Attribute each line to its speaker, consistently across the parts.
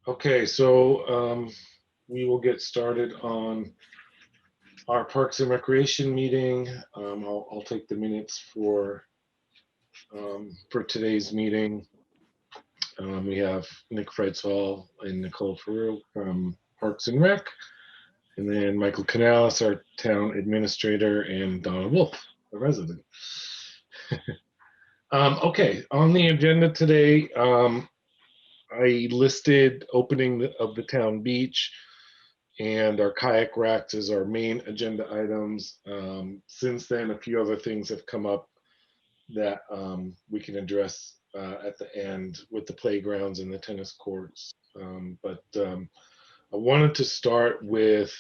Speaker 1: Okay, so we will get started on our Parks and Recreation meeting. I'll take the minutes for today's meeting. We have Nick Freitzhall and Nicole Farouk from Parks and Rec, and then Michael Canales, our town administrator, and Donna Wolf, a resident. Okay, on the agenda today, I listed opening of the town beach and our kayak racks as our main agenda items. Since then, a few other things have come up that we can address at the end with the playgrounds and the tennis courts. But I wanted to start with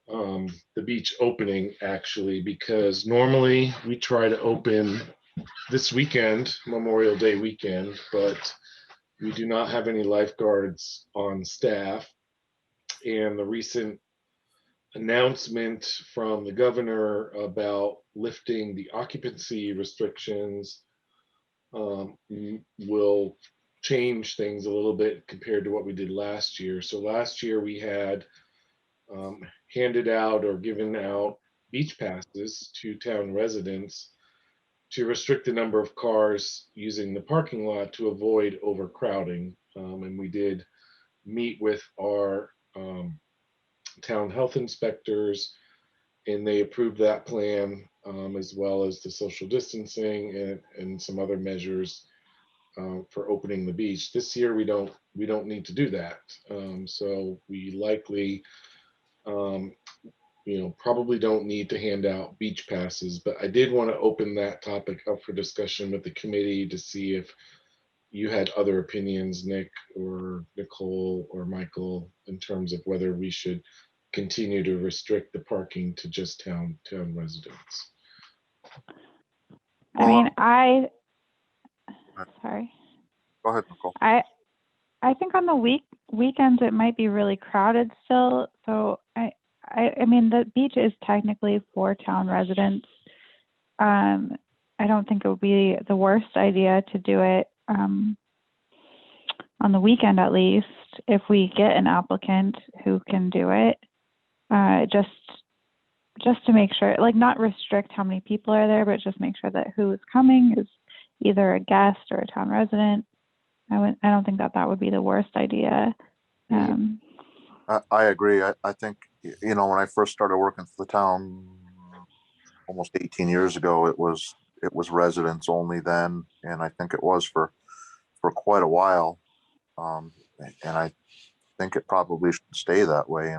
Speaker 1: the beach opening, actually, because normally we try to open this weekend, Memorial Day weekend, but we do not have any lifeguards on staff. And the recent announcement from the governor about lifting the occupancy restrictions will change things a little bit compared to what we did last year. So last year we had handed out or given out beach passes to town residents to restrict the number of cars using the parking lot to avoid overcrowding. And we did meet with our town health inspectors, and they approved that plan, as well as the social distancing and some other measures for opening the beach. This year we don't need to do that, so we likely probably don't need to hand out beach passes. But I did want to open that topic up for discussion with the committee to see if you had other opinions, Nick or Nicole or Michael, in terms of whether we should continue to restrict the parking to just town residents.
Speaker 2: I mean, sorry.
Speaker 3: Go ahead, Nicole.
Speaker 2: I think on the weekends it might be really crowded still. So I mean, the beach is technically for town residents. I don't think it would be the worst idea to do it on the weekend, at least, if we get an applicant who can do it. Just to make sure, like, not restrict how many people are there, but just make sure that who is coming is either a guest or a town resident. I don't think that would be the worst idea.
Speaker 3: I agree. I think, when I first started working for the town almost 18 years ago, it was residents only then, and I think it was for quite a while. And I think it probably should stay that way.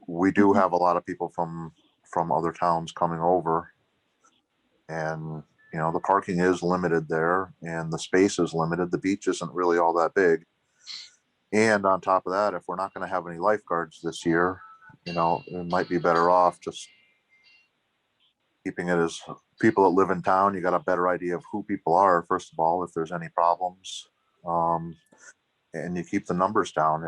Speaker 3: We do have a lot of people from other towns coming over, and the parking is limited there, and the space is limited. The beach isn't really all that big. And on top of that, if we're not going to have any lifeguards this year, it might be better off just keeping it as people that live in town. You got a better idea of who people are, first of all, if there's any problems, and you keep the numbers down.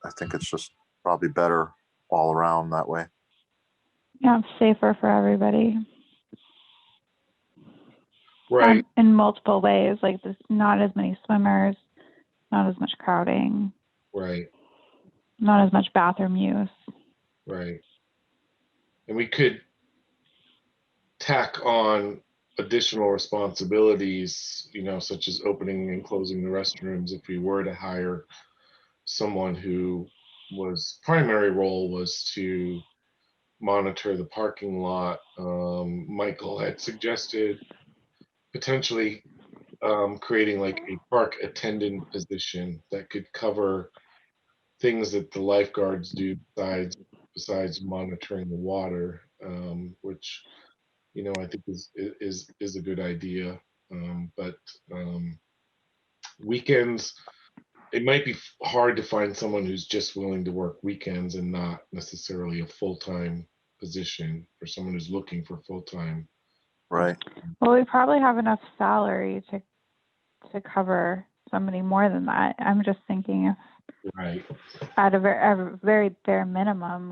Speaker 3: I think it's just probably better all around that way.
Speaker 2: Yeah, safer for everybody.
Speaker 1: Right.
Speaker 2: In multiple ways, like there's not as many swimmers, not as much crowding.
Speaker 1: Right.
Speaker 2: Not as much bathroom use.
Speaker 1: Right. And we could tack on additional responsibilities, such as opening and closing the restrooms, if we were to hire someone who primary role was to monitor the parking lot. Michael had suggested potentially creating like a park attendant position that could cover things that the lifeguards do besides monitoring the water, which I think is a good idea. But weekends, it might be hard to find someone who's just willing to work weekends and not necessarily a full-time position for someone who's looking for full-time.
Speaker 3: Right.
Speaker 2: Well, we probably have enough salary to cover somebody more than that. I'm just thinking if
Speaker 1: Right.
Speaker 2: at a very bare minimum,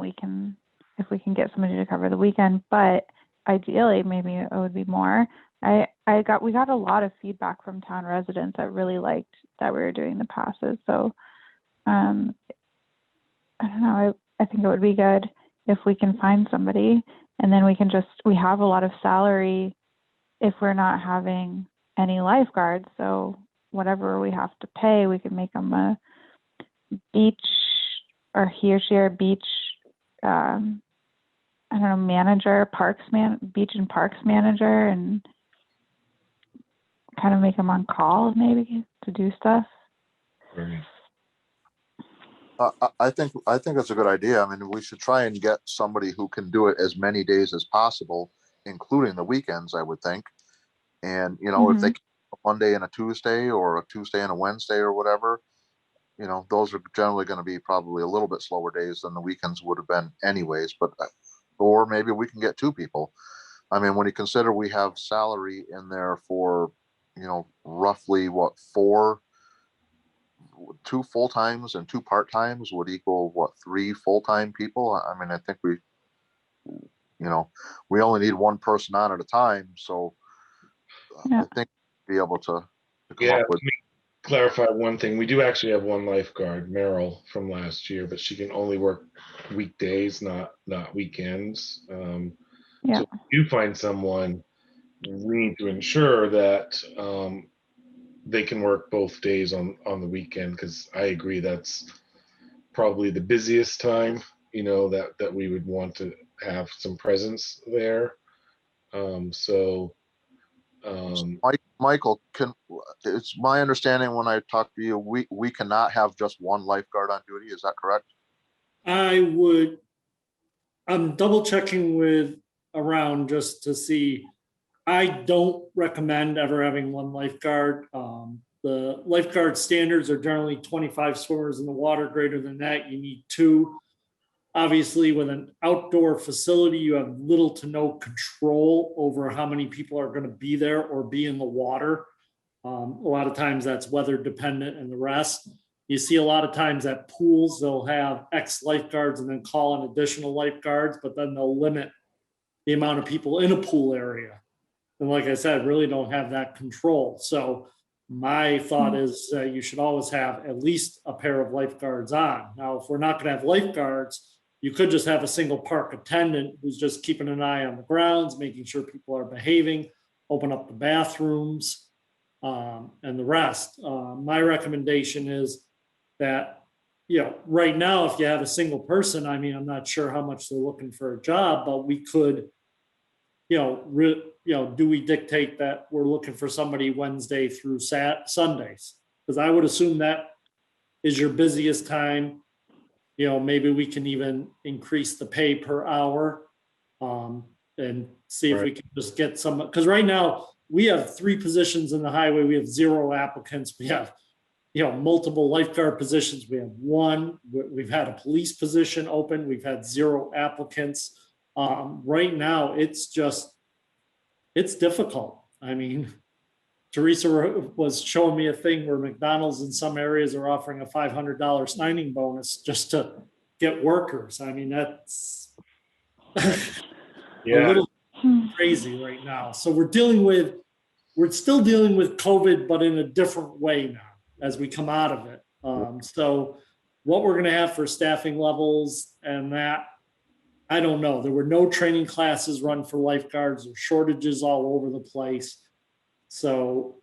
Speaker 2: if we can get somebody to cover the weekend, but ideally maybe it would be more. I we got a lot of feedback from town residents that really liked that we were doing the passes. So I don't know. I think it would be good if we can find somebody, and then we have a lot of salary if we're not having any lifeguards. So whatever we have to pay, we can make them a beach, or he or she are beach, I don't know, manager, beach and parks manager, and kind of make them on call maybe to do stuff.
Speaker 1: Right.
Speaker 3: I think that's a good idea. I mean, we should try and get somebody who can do it as many days as possible, including the weekends, I would think. And, if they can a Monday and a Tuesday, or a Tuesday and a Wednesday, or whatever, those are generally going to be probably a little bit slower days than the weekends would have been anyways. But, or maybe we can get two people. I mean, when you consider we have salary in there for, roughly what, two full-times and two part-times would equal what, three full-time people. I mean, I think we only need one person on at a time. So I think be able to come up with.
Speaker 1: Let me clarify one thing. We do actually have one lifeguard, Meryl, from last year, but she can only work weekdays, not weekends. So if you find someone, we need to ensure that they can work both days on the weekend, because I agree that's probably the busiest time, that we would want to have some presence there.
Speaker 3: Michael, it's my understanding when I talked to you, we cannot have just one lifeguard on duty. Is that correct?
Speaker 4: I'm double checking with around just to see. I don't recommend ever having one lifeguard. The lifeguard standards are generally 25 swimmers in the water. Greater than that, you need 2. Obviously, with an outdoor facility, you have little to no control over how many people are going to be there or be in the water. A lot of times that's weather dependent and the rest. You see a lot of times at pools, they'll have X lifeguards and then call in additional lifeguards, but then they'll limit the amount of people in a pool area. And like I said, really don't have that control. So my thought is you should always have at least a pair of lifeguards on. Now, if we're not going to have lifeguards, you could just have a single park attendant who's just keeping an eye on the grounds, making sure people are behaving, open up the bathrooms, and the rest. My recommendation is that, right now, if you have a single person, I mean, I'm not sure how much they're looking for a job, but we could, do we dictate that we're looking for somebody Wednesday through Sundays? Because I would assume that is your busiest time. Maybe we can even increase the pay per hour, and see if we can just get some, because right now we have 3 positions in the highway. We have 0 applicants. We have, multiple lifeguard positions. We have 1. We've had a police position open. We've had 0 applicants. Right now, it's difficult. I mean, Teresa was showing me a thing where McDonald's in some areas are offering a $500 signing bonus just to get workers. I mean, that's a little crazy right now. So we're still dealing with COVID, but in a different way now as we come out of it. So what we're going to have for staffing levels and that, I don't know. There were no training classes run for lifeguards. There's shortages all over the place. So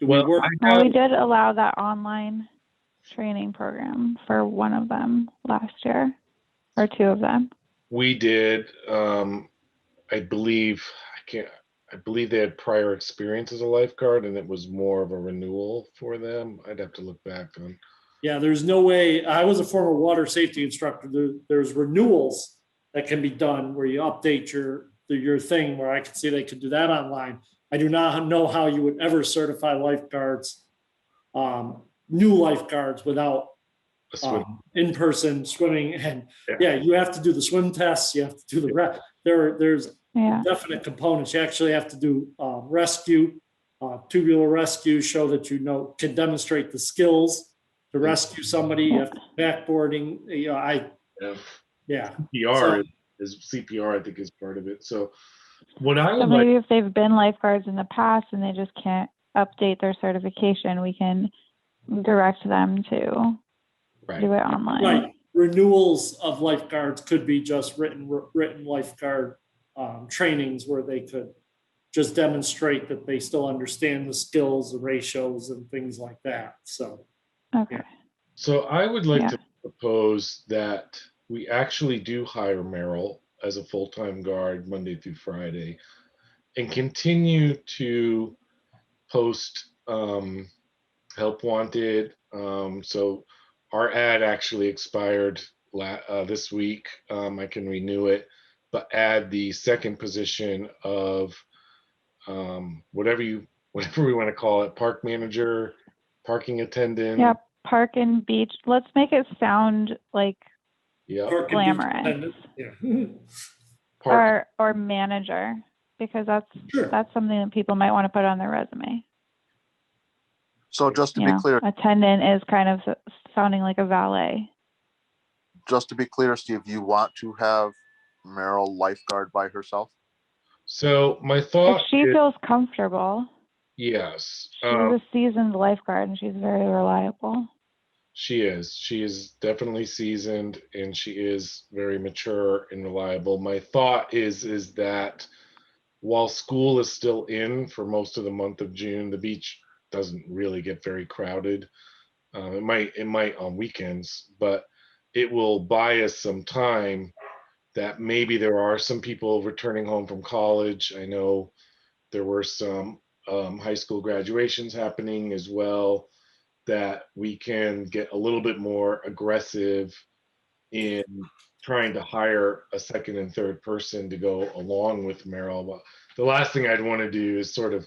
Speaker 2: we did allow that online training program for one of them last year, or 2 of them.
Speaker 1: We did. I believe they had prior experience as a lifeguard, and it was more of a renewal for them. I'd have to look back on.
Speaker 4: Yeah, there's no way. I was a former water safety instructor. There's renewals that can be done where you update your thing, where I could see they could do that online. I do not know how you would ever certify lifeguards, new lifeguards, without in-person swimming. And you have to do the swim tests. You have to do the rest. There's definite components. You actually have to do rescue, tubular rescue, show that can demonstrate the skills to rescue somebody. You have to backboarding.
Speaker 1: CPR is CPR, I think, is part of it. So What I
Speaker 2: So
Speaker 1: would like,
Speaker 2: maybe if they've been lifeguards in the past and they just can't update their certification, we can direct them to
Speaker 1: right,
Speaker 2: do it online.
Speaker 4: Right, renewals of lifeguards could be just written lifeguard trainings where they could just demonstrate that they still understand the skills, the ratios and things like that, so.
Speaker 2: Okay.
Speaker 4: Yeah.
Speaker 1: so I would like
Speaker 2: Yeah.
Speaker 1: to propose that we actually do hire Merrill as a full-time guard Monday through Friday and continue to post help wanted. So our ad actually expired this week. I can renew it, but add the second position of whatever we want to call it, park manager, parking attendant.
Speaker 2: Yeah, park and beach. Let's make it sound like
Speaker 1: Yep.
Speaker 4: Park and beach
Speaker 2: glamorous.
Speaker 4: attendant, yeah.
Speaker 1: Park.
Speaker 2: Or manager, because that's
Speaker 4: Sure.
Speaker 2: something that people might want to put on their resume.
Speaker 3: So just to
Speaker 2: You
Speaker 3: be
Speaker 2: know,
Speaker 3: clear,
Speaker 2: attendant is kind of sounding like a valet.
Speaker 3: Steve, you want to have Meryl lifeguard by herself?
Speaker 1: So my
Speaker 2: If
Speaker 1: thought
Speaker 2: she
Speaker 1: is,
Speaker 2: feels comfortable,
Speaker 1: yes,
Speaker 2: she's a seasoned lifeguard and she's very reliable.
Speaker 1: she is. She is definitely seasoned and she is very mature and reliable. My thought is that while school is still in for most of the month of June, the beach doesn't really get very crowded. It might on weekends, but it will buy us some time that maybe there are some people returning home from college. I know there were some high school graduations happening as well, that we can get a little bit more aggressive in trying to hire a second and third person to go along with Merrill. But the last thing I'd want to do is sort of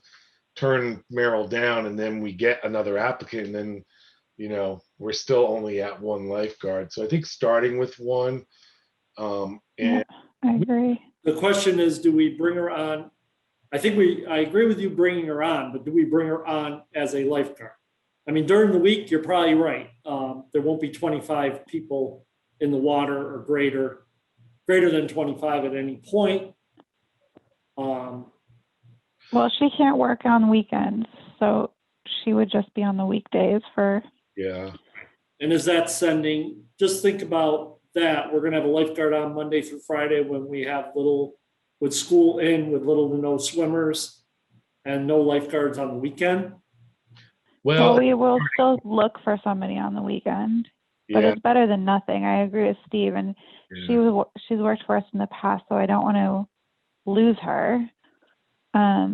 Speaker 1: turn Merrill down and then we get another applicant and then, we're still only at one lifeguard. So I think starting with one, and
Speaker 2: Yeah, I agree.
Speaker 4: The question is, do we bring her on? I agree with you bringing her on, but do we bring her on as a lifeguard? I mean, during the week, you're probably right. There won't be 25 people in the water or greater than 25 at any point.
Speaker 2: Well, she can't work on weekends, so she would just be on the weekdays for.
Speaker 1: yeah.
Speaker 4: And is that just think about that. We're gonna have a lifeguard on Monday through Friday when we have with school in, with little to no swimmers and no lifeguards on the weekend.
Speaker 2: Well, we will still look for somebody on the weekend, but
Speaker 1: yeah,
Speaker 2: it's better than nothing. I agree with Steve, and she's worked for us in the past, so I don't want to lose her.
Speaker 4: Oh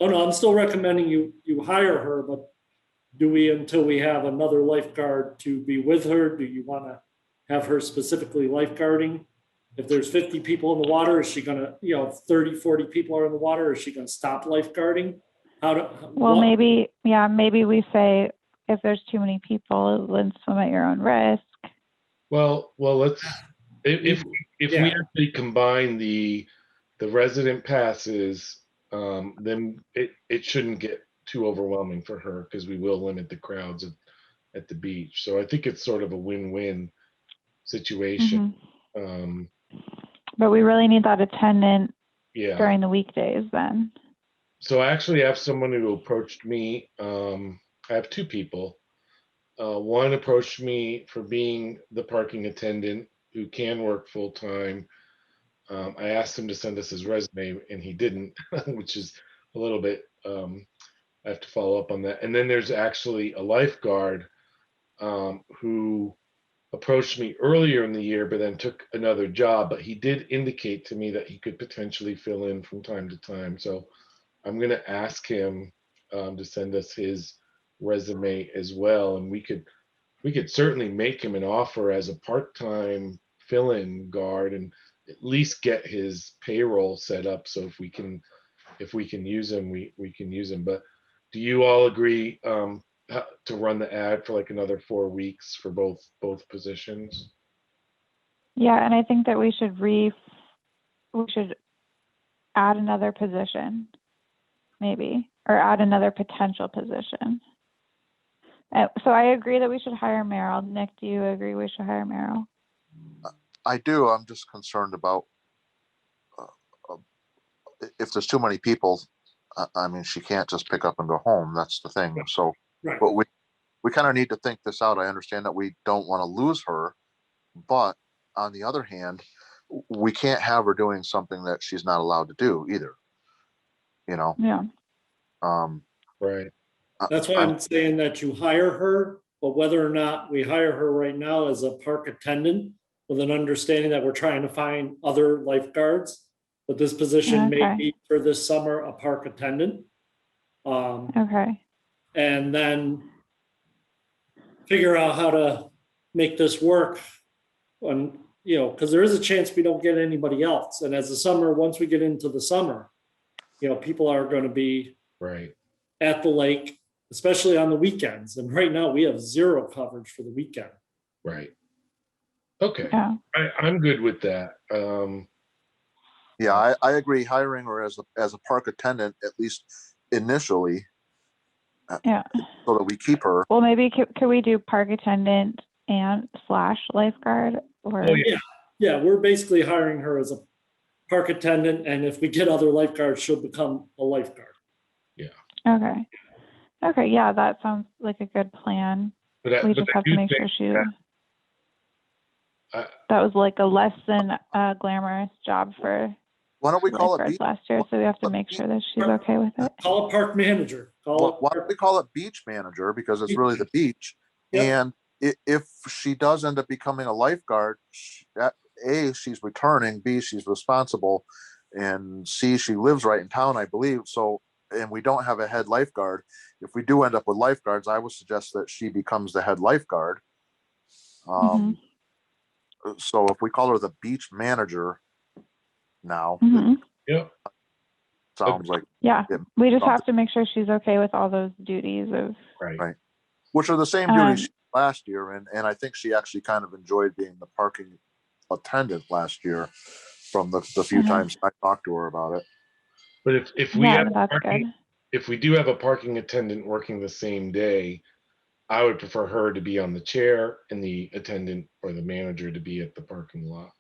Speaker 4: no, I'm still recommending you hire her, but do we, until we have another lifeguard to be with her, do you want to have her specifically lifeguarding? If there's 50 people in the water, is she gonna, 30, 40 people are in the water, is she gonna stop lifeguarding?
Speaker 2: Maybe we say if there's too many people, then swim at your own risk.
Speaker 1: Well, let's, if we actually combine the resident passes, then it shouldn't get too overwhelming for her because we will limit the crowds at the beach. So I think it's sort of a win-win situation.
Speaker 2: Mm-hmm. But we really need that attendant during the weekdays then.
Speaker 1: So I actually have someone who approached me. I have two people. One approached me for being the parking attendant who can work full time. I asked him to send us his resume and he didn't, which is a little bit, I have to follow up on that. And then there's actually a lifeguard who approached me earlier in the year, but then took another job. But he did indicate to me that he could potentially fill in from time to time. So I'm going to ask him to send us his resume as well. And we could certainly make him an offer as a part-time fill-in guard and at least get his payroll set up. So if we can use him, we can use him. But do you all agree to run the ad for like another 4 weeks for both positions?
Speaker 2: Yeah, and I think that we should add another position, maybe, or add another potential position. So I agree that we should hire Meryl. Nick, do you agree we should hire Meryl?
Speaker 3: I do. I'm just concerned about if there's too many people, I mean, she can't just pick up and go home. That's the thing. So,
Speaker 4: Right.
Speaker 3: but we kind of need to think this out. I understand that we don't want to lose her, but on the other hand, we can't have her doing something that she's not allowed to do either. You know,
Speaker 2: Yeah.
Speaker 1: Right.
Speaker 4: That's why I'm saying that you hire her, but whether or not we hire her right now as a park attendant with an understanding that we're trying to find other lifeguards, but this position may
Speaker 2: Okay.
Speaker 4: be for this summer a park attendant.
Speaker 2: Okay.
Speaker 4: And then figure out how to make this work on, you know, because there is a chance we don't get anybody else. And as the summer, once we get into the summer, you know, people are going to be
Speaker 1: Right.
Speaker 4: at the lake, especially on the weekends. And right now we have zero coverage for the weekend.
Speaker 1: Right. Okay.
Speaker 2: Yeah.
Speaker 1: I'm good with that.
Speaker 3: yeah, I agree. Hiring her as a park attendant, at least initially,
Speaker 2: Yeah.
Speaker 3: so that we keep her.
Speaker 2: Well, maybe could we do park attendant and / lifeguard? Or
Speaker 1: Oh, yeah.
Speaker 4: Yeah, we're basically hiring her as a park attendant. And if we get other lifeguards, she'll become a lifeguard.
Speaker 2: Okay. Okay. Yeah, that sounds like a good plan. We just have to make sure she.
Speaker 1: I-
Speaker 2: That was like a less than glamorous job for
Speaker 3: Why don't we call it
Speaker 2: lifeguards
Speaker 3: beach?
Speaker 2: last year, so we have to make sure that she's okay with it.
Speaker 4: Call it park manager.
Speaker 3: Why don't we call it beach manager, because it's really the beach.
Speaker 4: Yep.
Speaker 3: And if she does end up becoming a lifeguard, A, she's returning, B, she's responsible, and C, she lives right in town, I believe. So, and we don't have a head lifeguard. If we do end up with lifeguards, I would suggest that she becomes the head lifeguard. So if we call her the beach manager now, it
Speaker 1: Yeah.
Speaker 3: sounds like,
Speaker 2: Yeah,
Speaker 3: Yeah.
Speaker 2: we just have to make sure she's okay with all those duties of.
Speaker 1: Right.
Speaker 3: which are the same duties she did last year. And I think she actually kind of enjoyed being the parking attendant last year from the few times I talked to her about it.
Speaker 1: But if we have
Speaker 2: that's
Speaker 1: parking,
Speaker 2: good.
Speaker 1: if we do have a parking attendant working the same day, I would prefer her to be on the chair and the attendant or the manager to be at the parking lot.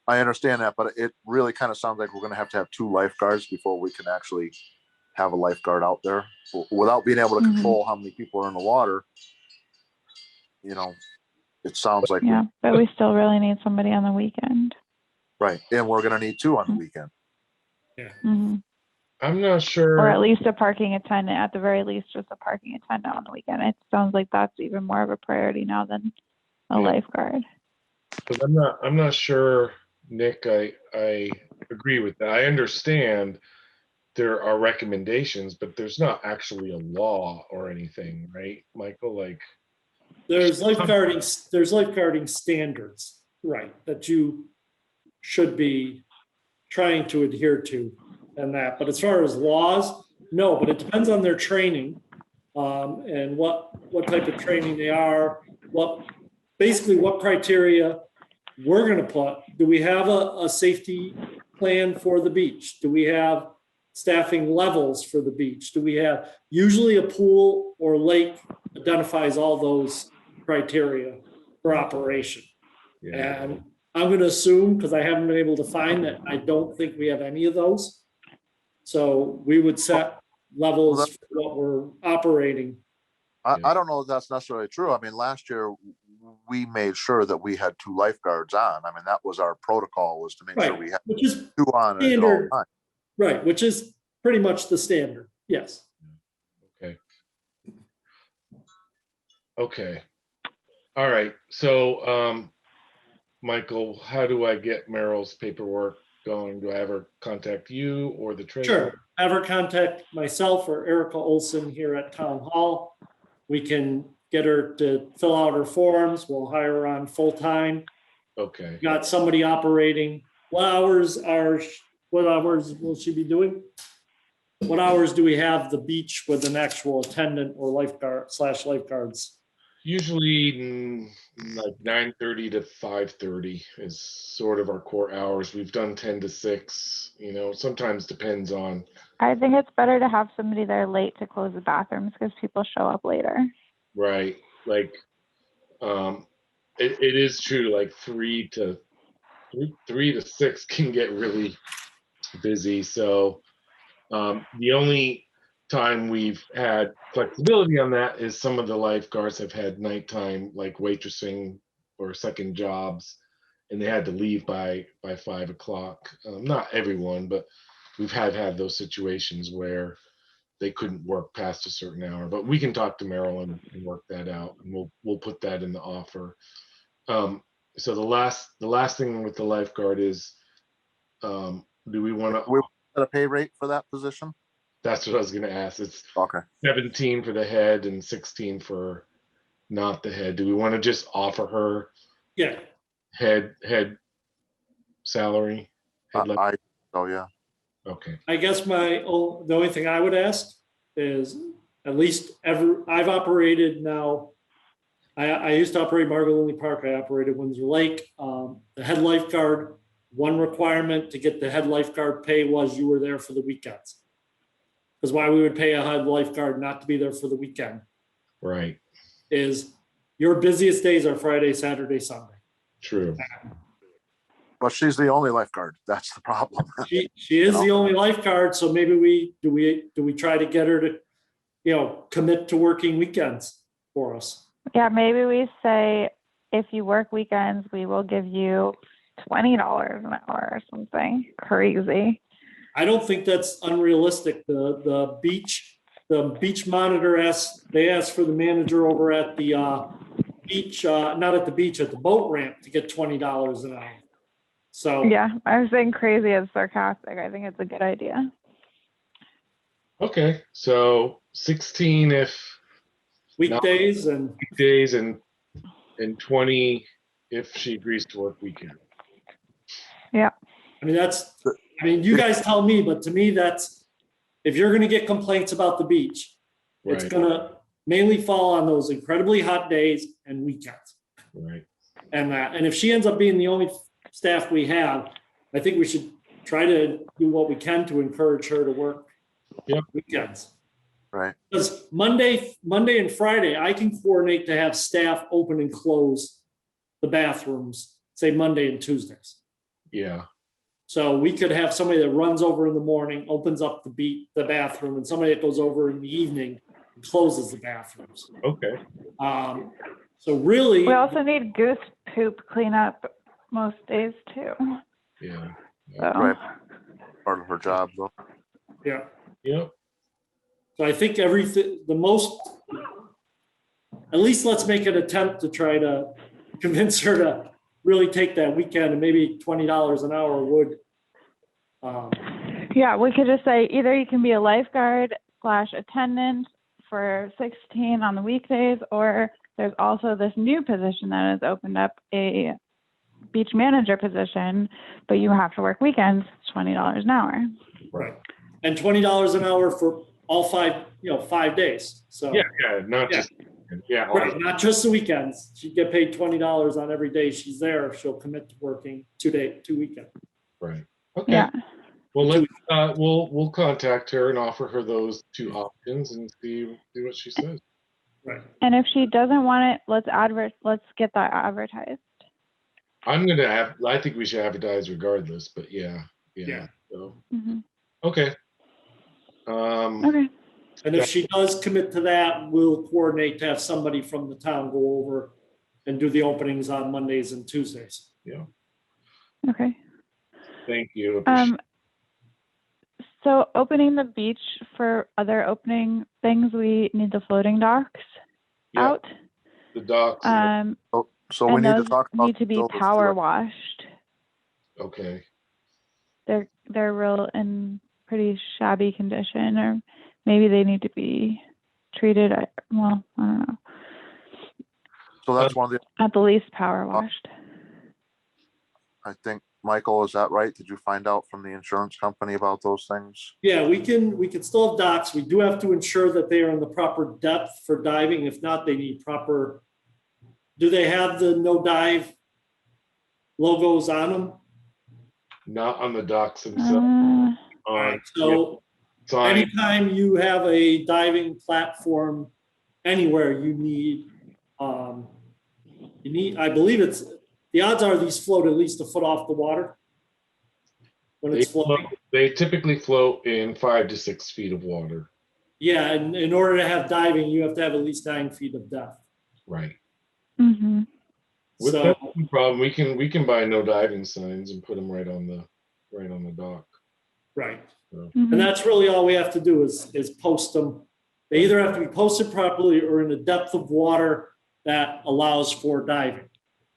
Speaker 3: I understand that, but it really kind of sounds like we're going to have 2 lifeguards before we can actually have a lifeguard out there without being able to control how many people are in the water. You know, it sounds like,
Speaker 2: Yeah, but we still really need somebody on the weekend.
Speaker 3: right. And we're going to need 2 on the weekend.
Speaker 2: Mm-hmm.
Speaker 1: I'm not sure.
Speaker 2: Or at least a parking attendant, at the very least, just a parking attendant on the weekend. It sounds like that's even more of a priority now than a lifeguard.
Speaker 1: But I'm not sure, Nick, I agree with that. I understand there are recommendations, but there's not actually a law or anything, right, Michael? Like
Speaker 4: There's lifeguarding standards, right, that you should be trying to adhere to and that. But as far as laws, no, but it depends on their training, and what type of training they are, basically what criteria we're going to put. Do we have a safety plan for the beach? Do we have staffing levels for the beach? Do we have, usually a pool or lake identifies all those criteria for operation.
Speaker 1: Yeah.
Speaker 4: And I'm going to assume, because I haven't been able to find that, I don't think we have any of those. So we would set levels for what we're operating.
Speaker 3: I don't know if that's necessarily true. I mean, last year we made sure that we had 2 lifeguards on. I mean, that was our protocol, was to make sure we had
Speaker 4: Which is
Speaker 3: 2 on at all
Speaker 4: standard.
Speaker 3: times.
Speaker 4: Right, which is pretty much the standard. Yes.
Speaker 1: Okay. All right. So, Michael, how do I get Meryl's paperwork going? Do I ever contact you or the treasurer?
Speaker 4: Sure. Have her contact myself or Erica Olson here at Town Hall. We can get her to fill out her forms. We'll hire her on full time.
Speaker 1: Okay.
Speaker 4: Got somebody operating. What hours will she be doing? What hours do we have the beach with an actual attendant or lifeguard / lifeguards?
Speaker 1: Usually like 9:30 to 5:30 is sort of our core hours. We've done 10 to 6, sometimes depends on.
Speaker 2: I think it's better to have somebody there late to close the bathrooms because people show up later.
Speaker 1: Right. Like, it is true, like 3 to 6 can get really busy. So the only time we've had flexibility on that is some of the lifeguards have had nighttime, like waitressing or second jobs, and they had to leave by 5 o'clock. Not everyone, but we've had those situations where they couldn't work past a certain hour. But we can talk to Marilyn and work that out, and we'll put that in the offer. So the last thing with the lifeguard is, do we want
Speaker 3: We
Speaker 1: to?
Speaker 3: set a pay rate for that position?
Speaker 1: That's what I was going to ask. It's
Speaker 3: Okay.
Speaker 1: 17 for the head and 16 for not the head. Do we want to just offer her
Speaker 4: Yeah,
Speaker 1: head salary?
Speaker 3: Oh, yeah.
Speaker 1: Okay.
Speaker 4: I guess the only thing I would ask is at least I've operated now. I used to operate Margot Lindley Park. I operated Windsor Lake. The head lifeguard, one requirement to get the head lifeguard pay was you were there for the weekends. Because why we would pay a head lifeguard not to be there for the weekend
Speaker 1: Right.
Speaker 4: is your busiest days are Friday, Saturday, Sunday.
Speaker 1: True.
Speaker 3: But she's the only lifeguard. That's the problem.
Speaker 4: She is the only lifeguard, so maybe we try to get her to, commit to working weekends for us.
Speaker 2: Yeah, maybe we say if you work weekends, we will give you $20 an hour or something crazy.
Speaker 4: I don't think that's unrealistic. The beach monitor asked for the manager over at the beach, not at the beach, at the boat ramp to get $20 an hour. So
Speaker 2: Yeah, I was saying crazy as sarcastic. I think it's a good idea.
Speaker 1: Okay. So 16 if
Speaker 4: weekdays and
Speaker 1: weekdays and 20 if she agrees to work weekend.
Speaker 2: Yeah.
Speaker 4: I mean, you guys tell me, but to me, that's, if you're going to get complaints about the beach, it's
Speaker 1: Right.
Speaker 4: going to mainly fall on those incredibly hot days and weekends.
Speaker 1: Right.
Speaker 4: And if she ends up being the only staff we have, I think we should try to do what we can to encourage her to work weekends.
Speaker 3: Right.
Speaker 4: Because Monday and Friday, I can coordinate to have staff open and close the bathrooms, say Monday and Tuesdays.
Speaker 1: Yeah.
Speaker 4: So we could have somebody that runs over in the morning, opens up the bathroom, and somebody that goes over in the evening and closes the bathrooms.
Speaker 1: Okay.
Speaker 4: So really,
Speaker 2: We also need goose poop cleanup most days too.
Speaker 1: Yeah.
Speaker 2: So.
Speaker 3: Right. Part of her job, though.
Speaker 4: yeah.
Speaker 1: Yep.
Speaker 4: So I think at least let's make an attempt to try to convince her to really take that weekend, and maybe $20 an hour would.
Speaker 2: Yeah, we could just say either you can be a lifeguard / attendant for 16 on the weekdays, or there's also this new position that has opened up, a beach manager position, but you have to work weekends, $20 an hour.
Speaker 4: Right. And $20 an hour for all 5 days. So
Speaker 1: Not just
Speaker 4: right, not just the weekends. She'd get paid $20 on every day she's there. She'll commit to working 2 weekends.
Speaker 1: Right. Okay.
Speaker 2: Yeah.
Speaker 1: Well, we'll contact her and offer her those 2 options and see what she says.
Speaker 4: Right.
Speaker 2: And if she doesn't want it, let's get that advertised.
Speaker 1: I think we should advertise regardless, but yeah. So okay.
Speaker 2: Okay.
Speaker 4: And if she does commit to that, we'll coordinate to have somebody from the town go over and do the openings on Mondays and Tuesdays.
Speaker 1: Yeah.
Speaker 2: Okay.
Speaker 1: Thank you.
Speaker 2: So opening the beach for other opening things, we need the floating docks out.
Speaker 1: The docks.
Speaker 3: So we need to talk about
Speaker 2: need to be
Speaker 3: those
Speaker 2: power
Speaker 3: two.
Speaker 2: washed.
Speaker 1: Okay.
Speaker 2: They're real in pretty shabby condition, or maybe they need to be treated. I don't know.
Speaker 3: So that's one of the,
Speaker 2: At the least power washed.
Speaker 3: I think, Michael, is that right? Did you find out from the insurance company about those things?
Speaker 4: Yeah, we can still have docks. We do have to ensure that they are in the proper depth for diving. If not, they need proper. Do they have the no dive logos on them?
Speaker 1: Not on the docks themselves.
Speaker 4: So anytime you have a diving platform anywhere, you need, I believe the odds are these float at least a foot off the water when it's floating.
Speaker 1: They typically float in 5 to 6 feet of water.
Speaker 4: Yeah, and in order to have diving, you have to have at least 9 feet of depth.
Speaker 1: Right.
Speaker 2: Mm-hmm.
Speaker 1: With
Speaker 4: So,
Speaker 1: that problem, we can buy no diving signs and put them right on the dock.
Speaker 4: right.
Speaker 2: Mm-hmm.
Speaker 4: And that's really all we have to do is post them. They either have to be posted properly or in a depth of water that allows for diving.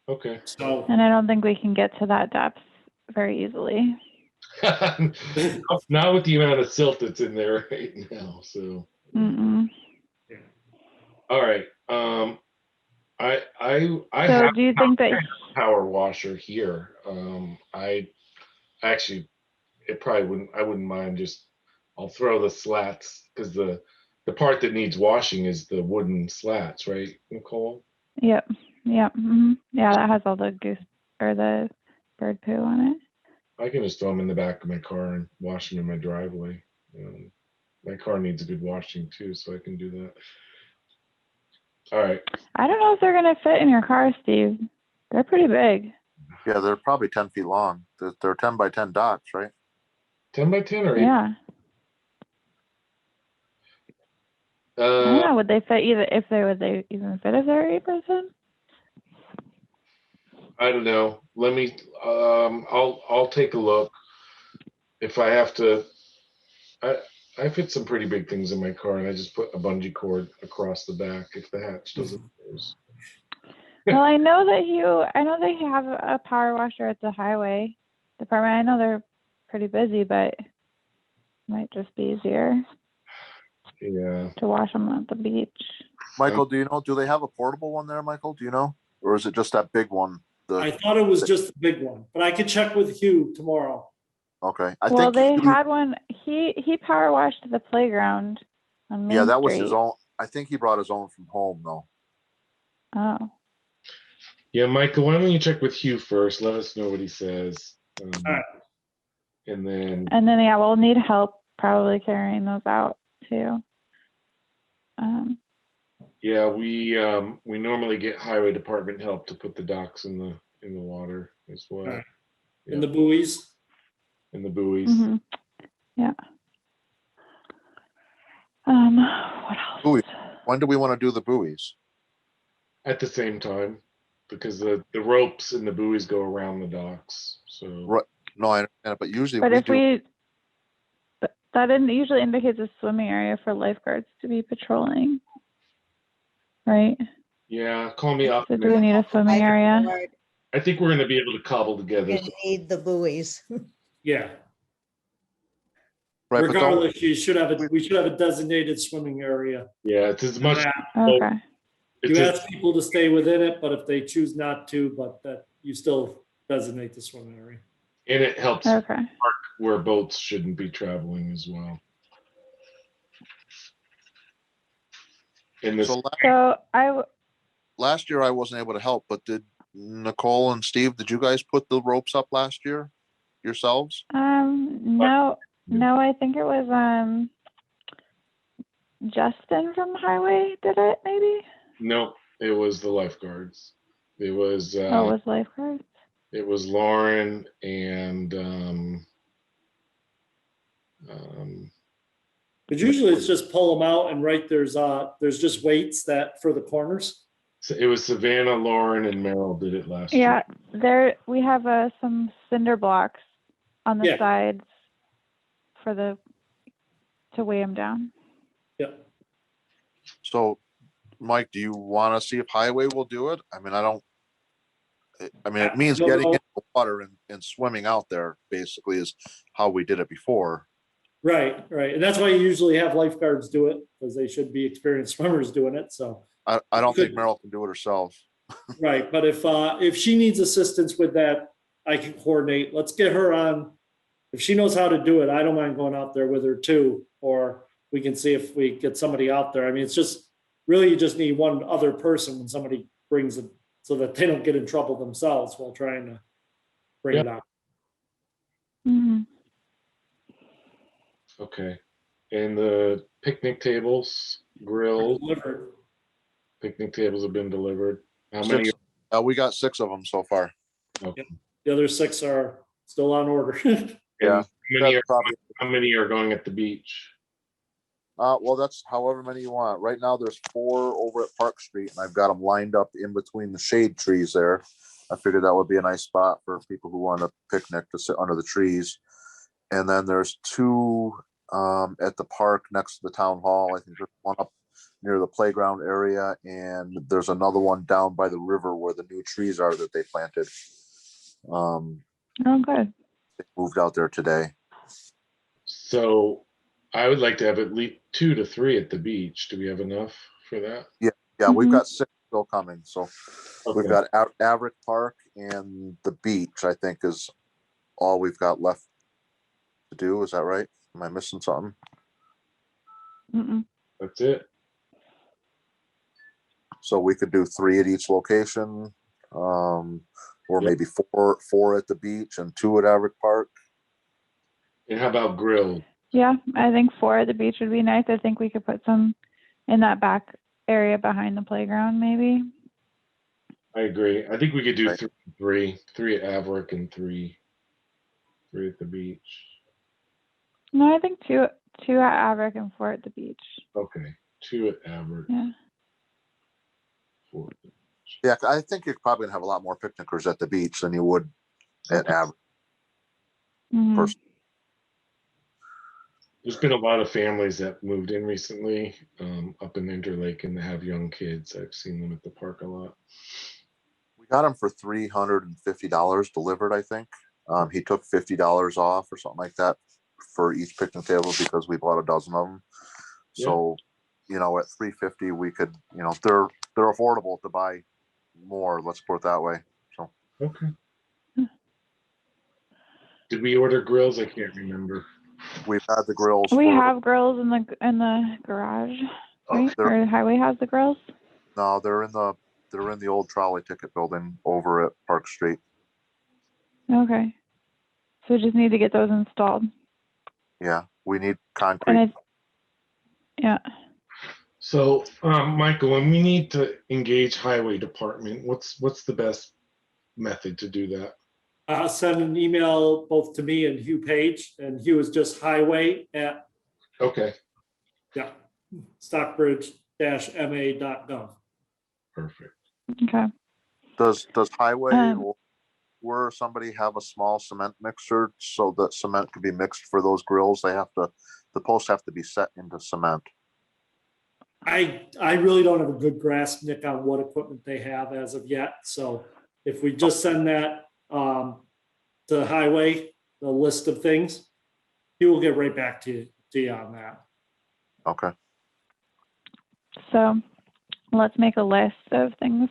Speaker 1: Okay.
Speaker 4: So,
Speaker 2: And I don't think we can get to that depth very easily.
Speaker 1: Not with the amount of silt that's in there right now. So.
Speaker 2: Mm-mm.
Speaker 1: All right. I
Speaker 2: So
Speaker 1: have
Speaker 2: do you think that?
Speaker 1: a power washer here. I actually, it probably wouldn't. I wouldn't mind just. I'll throw the slats because the part that needs washing is the wooden slats, right, Nicole?
Speaker 2: Yep. Yep. Mm-hmm. Yeah, that has all the goose or the bird poo on it.
Speaker 1: I can just throw them in the back of my car and wash them in my driveway. My car needs a good washing too, so I can do that. All right.
Speaker 2: I don't know if they're gonna fit in your car, Steve. They're pretty big.
Speaker 3: Yeah, they're probably 10 feet long. They're 10 by 10 docks, right?
Speaker 1: 10 by 10 or 8?
Speaker 2: Yeah. I don't know. Would they fit either? Would they even fit if they're 8%?
Speaker 1: I don't know. Let me. I'll take a look. If I have to, I fit some pretty big things in my car, and I just put a bungee cord across the back if the hatch doesn't close.
Speaker 2: Well, I know they have a power washer at the highway department. I know they're pretty busy, but it might just be easier
Speaker 1: Yeah.
Speaker 2: to wash them at the beach.
Speaker 3: Michael, do you know, do they have a portable one there, Michael? Do you know? Or is it just that big one?
Speaker 4: I thought it was just the big one, but I could check with Hugh tomorrow.
Speaker 3: Okay.
Speaker 2: Well, they had one. He power washed the playground on Main
Speaker 3: Yeah, that was
Speaker 2: Street.
Speaker 3: his own. I think he brought his own from home though.
Speaker 2: Oh.
Speaker 1: Yeah, Michael, why don't you check with Hugh first? Let us know what he says.
Speaker 4: All right.
Speaker 1: And then
Speaker 2: Yeah, we'll need help probably carrying those out too.
Speaker 1: yeah, we normally get highway department help to put the docks in the water as well.
Speaker 4: Right.
Speaker 1: Yeah.
Speaker 4: And the buoys.
Speaker 1: And the buoys.
Speaker 2: Mm-hmm. Yeah. What else?
Speaker 3: Buoy. When do we want to do the buoys?
Speaker 1: At the same time, because the ropes and the buoys go around the docks. So
Speaker 3: Right. No, I understand, but usually
Speaker 2: But
Speaker 3: we
Speaker 2: if
Speaker 3: do.
Speaker 2: that usually indicates a swimming area for lifeguards to be patrolling, right?
Speaker 1: yeah, call me up.
Speaker 2: So do we need a swimming area?
Speaker 1: I think we're going to be able to cobble together.
Speaker 5: And need the buoys.
Speaker 4: Yeah.
Speaker 3: Right, but don't,
Speaker 4: Regardless, we should have a designated swimming area.
Speaker 1: Yeah, it's as much.
Speaker 2: Okay.
Speaker 4: You
Speaker 1: It's
Speaker 4: ask people to stay within it, but if they choose not to, but that you still designate the swimming area.
Speaker 1: and it helps
Speaker 2: Okay.
Speaker 1: where boats shouldn't be traveling as well. In this,
Speaker 2: So
Speaker 3: last year I wasn't able to help, but did Nicole and Steve, did you guys put the ropes up last year yourselves?
Speaker 2: no, I think it was Justin from Highway did it, maybe.
Speaker 1: no, it was the lifeguards. It was
Speaker 2: It was lifeguards.
Speaker 1: it was Lauren and
Speaker 4: But usually it's just pull them out and there's just weights that for the corners.
Speaker 1: it was Savannah, Lauren, and Meryl did it last year.
Speaker 2: Yeah, we have some cinder blocks on the
Speaker 4: Yeah.
Speaker 2: sides to weigh them down.
Speaker 4: Yep.
Speaker 3: So, Mike, do you want to see if Highway will do it? I mean, it means
Speaker 4: No,
Speaker 3: getting
Speaker 4: no.
Speaker 3: into the water and swimming out there basically is how we did it before.
Speaker 4: Right. And that's why you usually have lifeguards do it, because they should be experienced swimmers doing it. So,
Speaker 3: I don't think
Speaker 4: Good.
Speaker 3: Meryl can do it herself.
Speaker 4: right. But if she needs assistance with that, I can coordinate. Let's get her on. If she knows how to do it, I don't mind going out there with her too, or we can see if we get somebody out there. I mean, it's just really, you just need one other person when somebody brings it so that they don't get in trouble themselves while trying to bring it out.
Speaker 2: Mm-hmm.
Speaker 1: Okay. And the picnic tables, grills,
Speaker 4: Delivered.
Speaker 1: picnic tables have been delivered. How many?
Speaker 3: Six. We got 6 of them so far.
Speaker 1: Okay.
Speaker 4: The other 6 are still on order.
Speaker 3: Yeah.
Speaker 1: How many are going at the beach?
Speaker 3: Well, that's however many you want. Right now, there's 4 over at Park Street, and I've got them lined up in between the shade trees there. I figured that would be a nice spot for people who want a picnic to sit under the trees. And then there's 2 at the park next to the town hall. I think there's one up near the playground area, and there's another one down by the river where the new trees are that they planted.
Speaker 2: Oh, good.
Speaker 3: They moved out there today.
Speaker 1: So I would like to have at least 2 to 3 at the beach. Do we have enough for that?
Speaker 3: Yeah, we've got 6 still coming. So
Speaker 1: Okay.
Speaker 3: we've got Averitt Park and the beach, I think, is all we've got left to do. Is that right? Am I missing something?
Speaker 2: Mm-mm.
Speaker 1: That's it.
Speaker 3: So we could do 3 at each location, or
Speaker 1: Yep.
Speaker 3: maybe 4 at the beach and 2 at Averitt Park.
Speaker 1: And how about grill?
Speaker 2: Yeah, I think 4 at the beach would be nice. I think we could put some in that back area behind the playground, maybe.
Speaker 1: I agree. I think we could do
Speaker 3: Right.
Speaker 1: 3 at Averitt and 3 at the beach.
Speaker 2: No, I think two at Averick and 4 at the beach.
Speaker 1: Okay, 2 at Averitt.
Speaker 2: Yeah.
Speaker 1: 4 at the
Speaker 3: Yeah, I think you're probably gonna have a lot more picnickers at the beach than you would at
Speaker 1: Okay.
Speaker 3: Averitt.
Speaker 2: Mhm.
Speaker 1: There's been a lot of families that moved in recently up in Interlake and have young kids. I've seen them at the park a lot.
Speaker 3: We got them for $350 delivered, I think. He took $50 off or something like that for each picnic table because we bought a dozen of them. So, at $350, we could, they're affordable to buy more. Let's put it that way. So,
Speaker 1: Okay. Did we order grills? I can't remember.
Speaker 3: we've had the grills.
Speaker 2: We have grills in the garage, right? Or the highway has the grills.
Speaker 3: No, they're in the old trolley ticket building over at Park Street.
Speaker 2: Okay. So we just need to get those installed.
Speaker 3: Yeah, we need concrete.
Speaker 2: And yeah.
Speaker 1: So, Michael, when we need to engage highway department, what's the best method to do that?
Speaker 4: Send an email both to me and Hugh Page, and Hugh is just highway at
Speaker 1: Okay,
Speaker 4: Stockbridge-ma.gov.
Speaker 1: perfect.
Speaker 2: Okay.
Speaker 3: Does highway or somebody have a small cement mixer so that cement can be mixed for those grills? The posts have to be set into cement.
Speaker 4: I really don't have a good grasp, Nick, on what equipment they have as of yet. So if we just send that to highway, the list of things, he will get right back to you on that.
Speaker 3: Okay.
Speaker 2: So let's make a list of things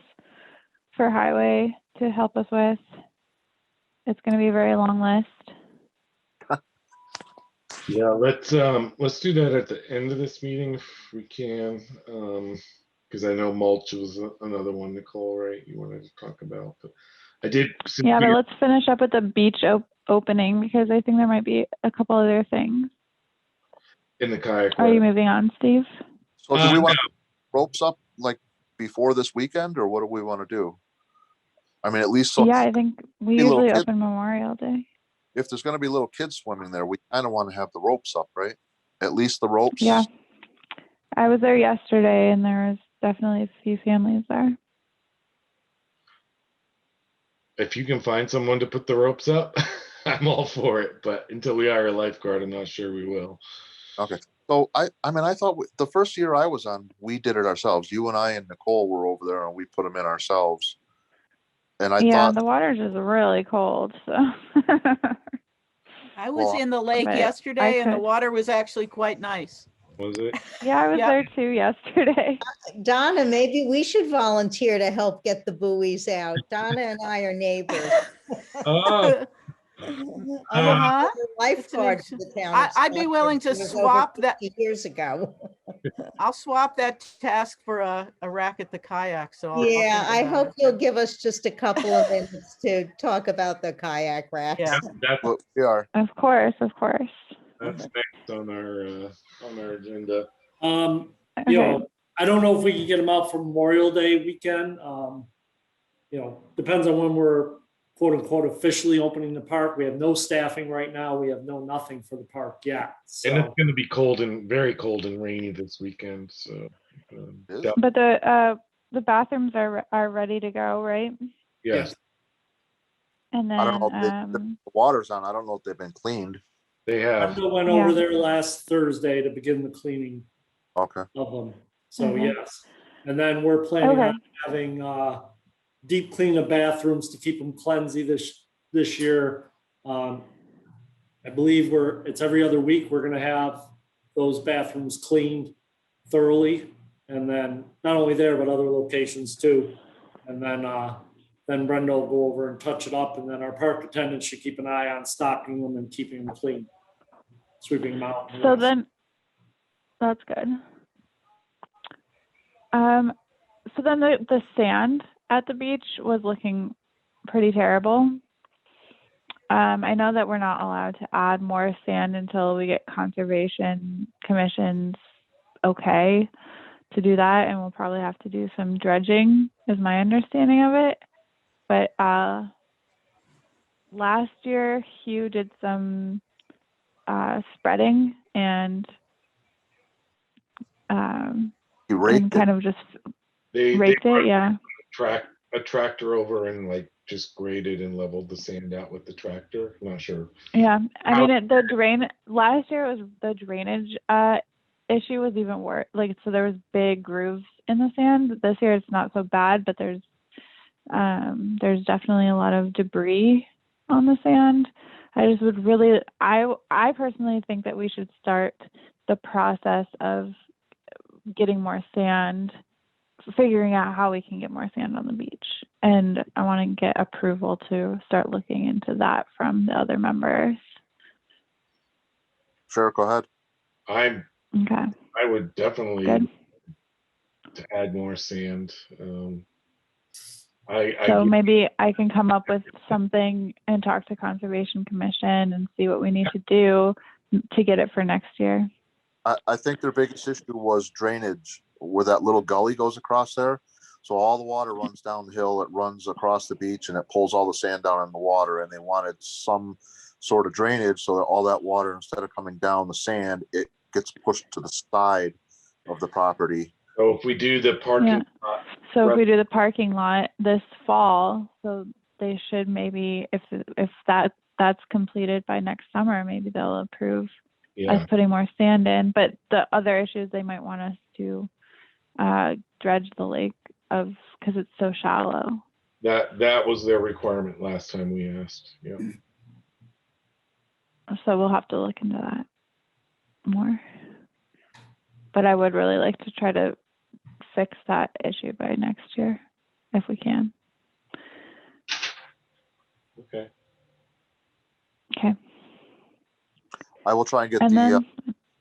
Speaker 2: for highway to help us with. It's going to be a very long list.
Speaker 1: Yeah, let's do that at the end of this meeting if we can, because I know mulch was another one, Nicole, right? You wanted to talk about, but I did.
Speaker 2: Yeah, but let's finish up with the beach opening because I think there might be a couple other things.
Speaker 1: In the kayak.
Speaker 2: Are you moving on, Steve?
Speaker 3: So do we want to put ropes up like before this weekend, or what do we want to do? I mean, at least so.
Speaker 2: Yeah, I think we usually open Memorial Day.
Speaker 3: If there's going to be little kids swimming there, we kind of want to have the ropes up, right? At least the ropes.
Speaker 2: Yeah. I was there yesterday and there was definitely a few families there.
Speaker 1: If you can find someone to put the ropes up, I'm all for it. But until we hire a lifeguard, I'm not sure we will.
Speaker 3: Okay. So I thought the first year I was on, we did it ourselves. You and I and Nicole were over there and we put them in ourselves. And I thought
Speaker 2: the water's just really cold. So
Speaker 5: I was in the lake yesterday and the water was actually quite nice.
Speaker 1: Was it?
Speaker 2: Yeah, I was there too yesterday.
Speaker 6: Donna, maybe we should volunteer to help get the buoys out. Donna and I are neighbors.
Speaker 1: Oh,
Speaker 5: Uh-huh.
Speaker 6: Lifeguard for the town.
Speaker 5: I'd be willing to swap that.
Speaker 6: Years ago.
Speaker 5: I'll swap that task for a racket the kayak. So I'll
Speaker 6: Yeah,
Speaker 5: think
Speaker 6: I
Speaker 5: about
Speaker 6: hope
Speaker 5: it.
Speaker 6: you'll give us just a couple of minutes to talk about the kayak racks.
Speaker 5: Yeah.
Speaker 3: well, we are.
Speaker 2: Of course.
Speaker 1: That's next on our agenda.
Speaker 2: Okay.
Speaker 4: I don't know if we can get them out for Memorial Day weekend. Depends on when we're quote unquote officially opening the park. We have no staffing right now. We have no nothing for the park yet.
Speaker 1: And it's
Speaker 4: So
Speaker 1: going to be cold and very cold and rainy this weekend. So,
Speaker 3: Is
Speaker 1: that-
Speaker 2: But the bathrooms are ready to go, right?
Speaker 1: yes,
Speaker 2: And
Speaker 3: I don't
Speaker 2: then
Speaker 3: know if the water's on. I don't know if they've been cleaned.
Speaker 1: they have.
Speaker 4: Brenda went
Speaker 2: Yeah.
Speaker 4: over there last Thursday to begin the cleaning
Speaker 3: Okay.
Speaker 4: of them. So
Speaker 2: Okay.
Speaker 4: yes. And then we're planning
Speaker 2: Okay.
Speaker 4: on having deep clean of bathrooms to keep them cleansy this year. I believe it's every other week, we're gonna have those bathrooms cleaned thoroughly. And then not only there, but other locations too. And then Brenda will go over and touch it up, and then our park attendants should keep an eye on stocking them and keeping them clean, sweeping them out.
Speaker 2: So then, that's good. So then the sand at the beach was looking pretty terrible. I know that we're not allowed to add more sand until we get Conservation Commission's okay to do that, and we'll probably have to do some dredging, is my understanding of it. But last year, Hugh did some spreading and
Speaker 3: He raked
Speaker 2: and kind
Speaker 3: it.
Speaker 2: of just
Speaker 1: They
Speaker 2: raked
Speaker 1: brought
Speaker 2: it, yeah.
Speaker 1: a tractor over and like just graded and leveled the sand out with the tractor. I'm not sure.
Speaker 2: Yeah, I mean, last year was the drainage issue was even worse. Like, so there was big grooves in the sand. This year it's not so bad, but there's definitely a lot of debris on the sand. I just would really, I personally think that we should start the process of getting more sand, figuring out how we can get more sand on the beach. And I want to get approval to start looking into that from the other members.
Speaker 3: Sure, go ahead.
Speaker 2: Okay,
Speaker 1: I would definitely
Speaker 2: good.
Speaker 1: to add more sand.
Speaker 2: So maybe I can come up with something and talk to Conservation Commission and see what we need to do to get it for next year.
Speaker 3: I think their biggest issue was drainage, where that little gully goes across there. So all the water runs down the hill, it runs across the beach, and it pulls all the sand down in the water. And they wanted some sort of drainage so that all that water, instead of coming down the sand, it gets pushed to the side of the property.
Speaker 1: So if we do the parking lot,
Speaker 2: So if we do the parking lot this fall, so they should maybe, if that's completed by next summer, maybe they'll approve us putting more sand in. But the other issues, they might want us to dredge the lake because it's so shallow.
Speaker 1: that was their requirement last time we asked. Yeah.
Speaker 2: So we'll have to look into that more. But I would really like to try to fix that issue by next year, if we can.
Speaker 1: Okay.
Speaker 2: Okay.
Speaker 3: I will try and get
Speaker 2: And
Speaker 3: the
Speaker 2: then,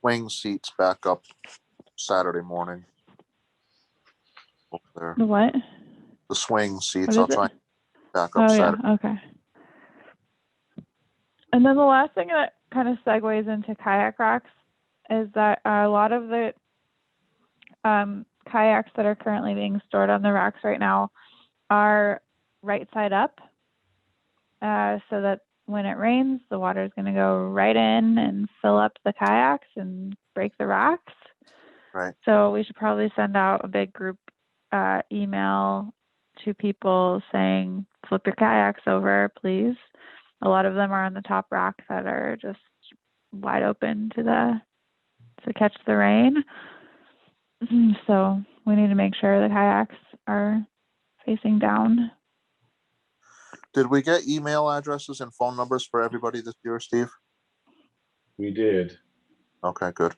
Speaker 3: swing seats back up Saturday morning. Over there.
Speaker 2: the what?
Speaker 3: The swing seats,
Speaker 2: What
Speaker 3: I'll
Speaker 2: is it?
Speaker 3: try and back up
Speaker 2: Oh, yeah,
Speaker 3: Saturday.
Speaker 2: okay. And then the last thing that kind of segues into kayak racks is that a lot of the kayaks that are currently being stored on the racks right now are right side up, so that when it rains, the water is going to go right in and fill up the kayaks and break the racks.
Speaker 3: Right.
Speaker 2: So we should probably send out a big group email to people saying, flip your kayaks over, please. A lot of them are on the top racks that are just wide open to catch the rain. So we need to make sure the kayaks are facing down.
Speaker 3: Did we get email addresses and phone numbers for everybody this year, Steve?
Speaker 1: We did.
Speaker 3: Okay, good.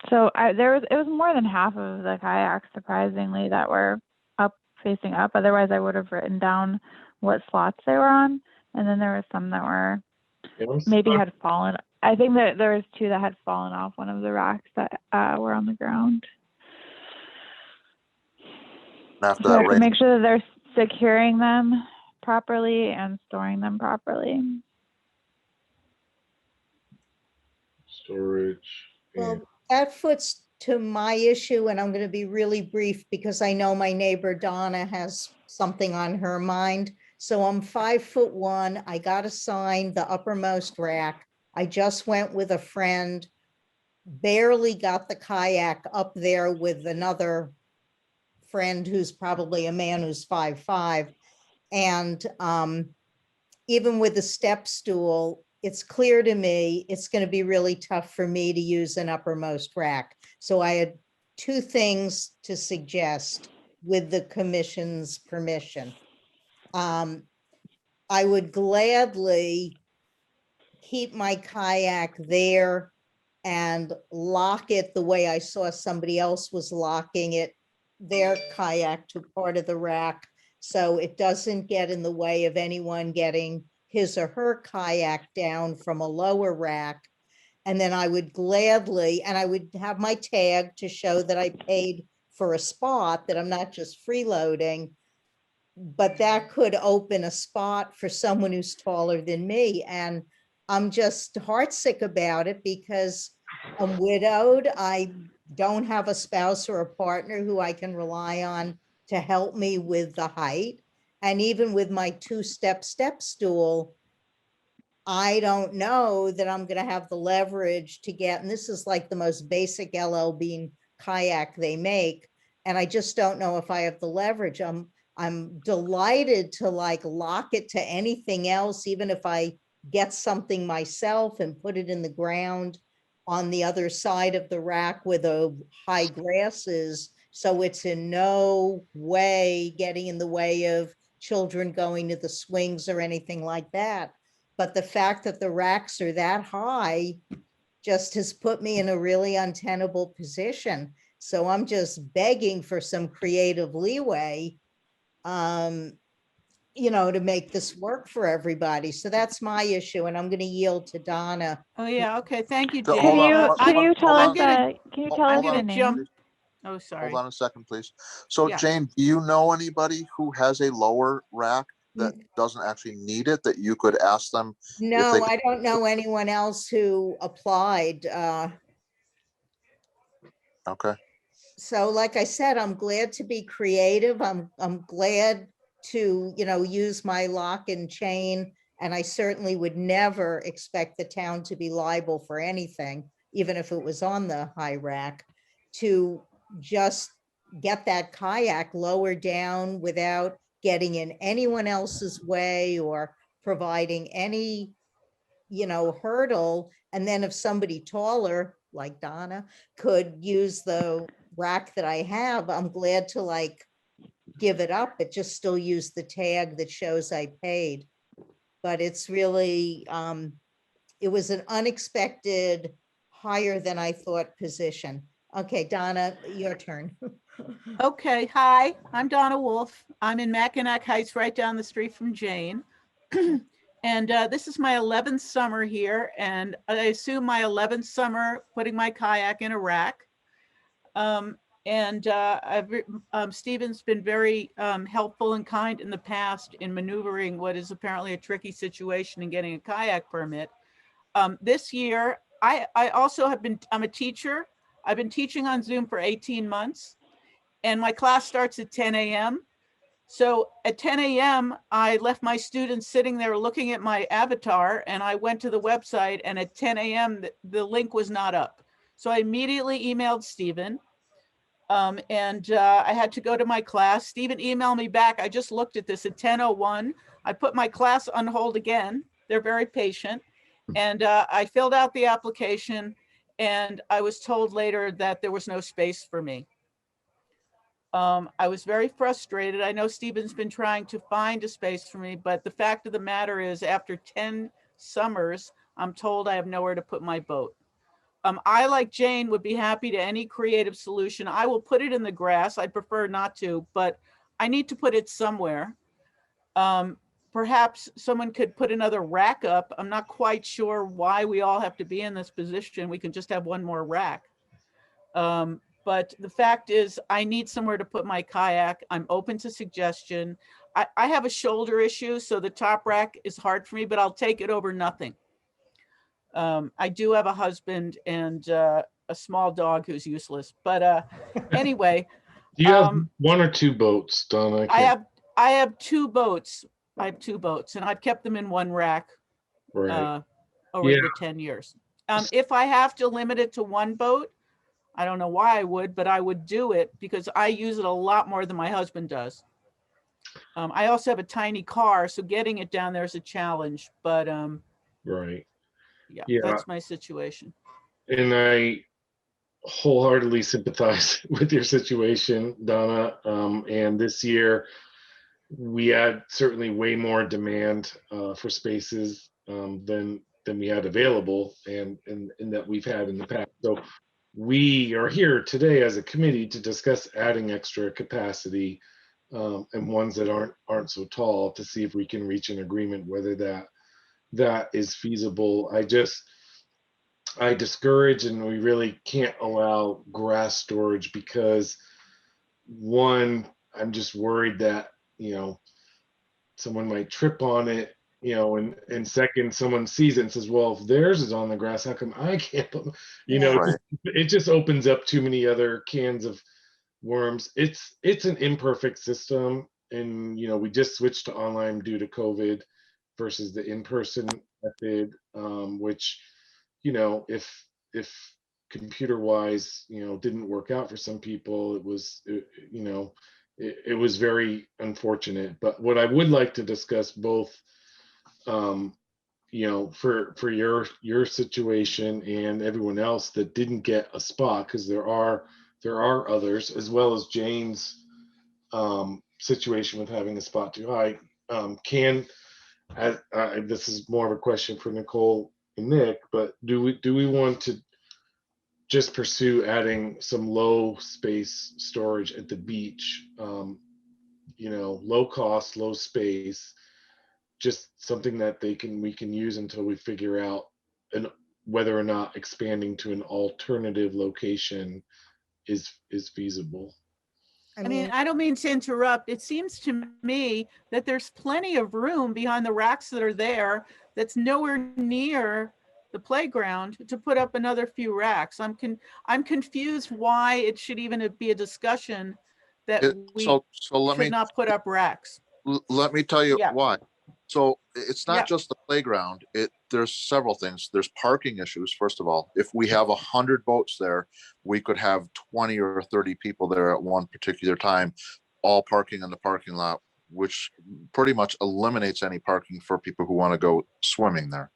Speaker 2: So it was more than half of the kayaks, surprisingly, that were facing up. Otherwise, I would have written down what slots they were on. And then there were some that were maybe had fallen. I think that there was 2 that had fallen off one of the racks that were on the ground.
Speaker 3: After
Speaker 2: So
Speaker 3: that
Speaker 2: I have to
Speaker 3: rain,
Speaker 2: make sure that they're securing them properly and storing them properly.
Speaker 1: Storage.
Speaker 6: Well, that foots to my issue, and I'm going to be really brief because I know my neighbor Donna has something on her mind. So I'm 5'1". I got assigned the uppermost rack. I just went with a friend, barely got the kayak up there with another friend who's probably a man who's 5'5". And even with the step stool, it's clear to me it's going to be really tough for me to use an uppermost rack. So I had two things to suggest with the commission's permission. I would gladly keep my kayak there and lock it the way I saw somebody else was locking it, their kayak to part of the rack, so it doesn't get in the way of anyone getting his or her kayak down from a lower rack. And then I would gladly, and I would have my tag to show that I paid for a spot, that I'm not just freeloading, but that could open a spot for someone who's taller than me. And I'm just heartsick about it because I'm widowed. I don't have a spouse or a partner who I can rely on to help me with the height. And even with my two-step step stool, I don't know that I'm going to have the leverage to get, and this is like the most basic LL Bean kayak they make. And I just don't know if I have the leverage. I'm delighted to like lock it to anything else, even if I get something myself and put it in the ground on the other side of the rack where the high grass is. So it's in no way getting in the way of children going to the swings or anything like that. But the fact that the racks are that high just has put me in a really untenable position. So I'm just begging for some creative leeway, to make this work for everybody. So that's my issue, and I'm going to yield to Donna.
Speaker 5: Oh, yeah, okay, thank you,
Speaker 3: So,
Speaker 5: Jane.
Speaker 3: hold on,
Speaker 2: Can you tell
Speaker 3: hold
Speaker 2: us
Speaker 3: on.
Speaker 2: can you tell
Speaker 5: I'm
Speaker 2: us
Speaker 5: gonna
Speaker 2: the name?
Speaker 5: jump. Oh, sorry.
Speaker 3: Hold on a second, please. So
Speaker 5: Yeah.
Speaker 3: Jane, do you know anybody who has a lower rack that doesn't actually need it, that you could ask them?
Speaker 6: No, I don't know anyone else who applied.
Speaker 3: Okay.
Speaker 6: So like I said, I'm glad to be creative. I'm glad to, use my lock and chain. And I certainly would never expect the town to be liable for anything, even if it was on the high rack, to just get that kayak lower down without getting in anyone else's way or providing any, hurdle. And then if somebody taller, like Donna, could use the rack that I have, I'm glad to like give it up, but just still use the tag that shows I paid. But it's really, it was an unexpected, higher than I thought position. Okay, Donna, your turn.
Speaker 5: Okay, hi, I'm Donna Wolf. I'm in Mackinac Heights, right down the street from Jane. And this is my 11th summer here, and I assume my 11th summer putting my kayak in a rack. Stephen's been very helpful and kind in the past in maneuvering what is apparently a tricky situation in getting a kayak permit. This year, I also have been, I'm a teacher. I've been teaching on Zoom for 18 months, and my class starts at 10 a.m. So at 10 a.m., I left my students sitting there looking at my avatar, and I went to the website, and at 10 a.m., the link was not up. So I immediately emailed Stephen, and I had to go to my class. Stephen emailed me back. I just looked at this at 10:01. I put my class on hold again. They're very patient. And I filled out the application, and I was told later that there was no space for me. I was very frustrated. I know Stephen's been trying to find a space for me, but the fact of the matter is, after 10 summers, I'm told I have nowhere to put my boat. I, like Jane, would be happy to any creative solution. I will put it in the grass. I'd prefer not to, but I need to put it somewhere. Perhaps someone could put another rack up. I'm not quite sure why we all have to be in this position. We can just have one more rack. But the fact is, I need somewhere to put my kayak. I'm open to suggestion. I have a shoulder issue, so the top rack is hard for me, but I'll take it over nothing. I do have a husband and a small dog who's useless. But anyway.
Speaker 1: Do you have one or two boats, Donna?
Speaker 5: I have two boats. I have 2 boats, and I've kept them in one rack
Speaker 1: Right.
Speaker 5: over
Speaker 1: Yeah.
Speaker 5: the 10 years. If I have to limit it to 1 boat, I don't know why I would, but I would do it because I use it a lot more than my husband does. I also have a tiny car, so getting it down there is a challenge, but
Speaker 1: Right.
Speaker 5: yeah,
Speaker 1: Yeah.
Speaker 5: that's my situation.
Speaker 1: And I wholeheartedly sympathize with your situation, Donna. And this year we had certainly way more demand for spaces than we had available, and that we've had in the past. So we are here today as a committee to discuss adding extra capacity and ones that aren't so tall, to see if we can reach an agreement whether that is feasible. I discourage, and we really can't allow grass storage because, one, I'm just worried that, someone might trip on it, and second, someone sees it and says, well, if theirs is on the grass, how come I can't put,
Speaker 6: Yeah.
Speaker 3: Right.
Speaker 1: it just opens up too many other cans of worms. It's an imperfect system, and we just switched to online due to COVID versus the in-person method, which, if computer wise, didn't work out for some people, it was very unfortunate. But what I would like to discuss, both for your situation and everyone else that didn't get a spot, because there are others, as well as Jane's situation with having a spot too high. This is more of a question for Nicole and Nick, but do we want to just pursue adding some low space storage at the beach? Low cost, low space, just something that we can use until we figure out whether or not expanding to an alternative location is feasible.
Speaker 5: I mean, I don't mean to interrupt. It seems to me that there's plenty of room behind the racks that are there that's nowhere near the playground to put up another few racks. I'm confused why it should even be a discussion that we
Speaker 3: So let
Speaker 5: should
Speaker 3: me
Speaker 5: not put up racks.
Speaker 3: let me tell you
Speaker 5: Yeah.
Speaker 3: why. So it's not
Speaker 5: Yeah.
Speaker 3: just the playground. There's several things. There's parking issues. First of all, if we have 100 boats there, we could have 20 or 30 people there at one particular time, all parking in the parking lot, which pretty much eliminates any parking for people who want to go swimming there.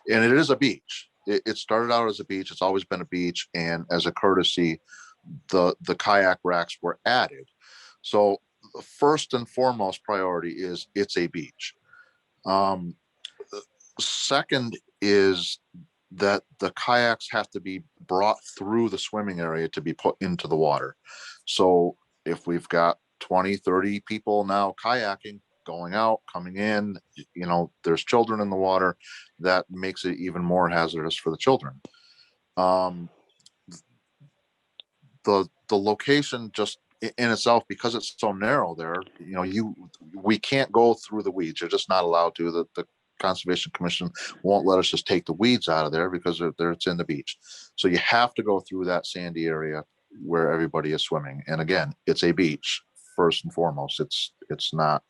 Speaker 3: And it is a beach. It started out as a beach. It's always been a beach. And as a courtesy, the kayak racks were added. So the first and foremost priority is it's a beach. Second is that the kayaks have to be brought through the swimming area to be put into the water. So if we've got 20, 30 people now kayaking, going out, coming in, there's children in the water, that makes it even more hazardous for the children. The location just in itself, because it's so narrow there, we can't go through the weeds. You're just not allowed to. The Conservation Commission won't let us just take the weeds out of there because it's in the beach. So you have to go through that sandy area where everybody is swimming. And again, it's a beach first and foremost. It's not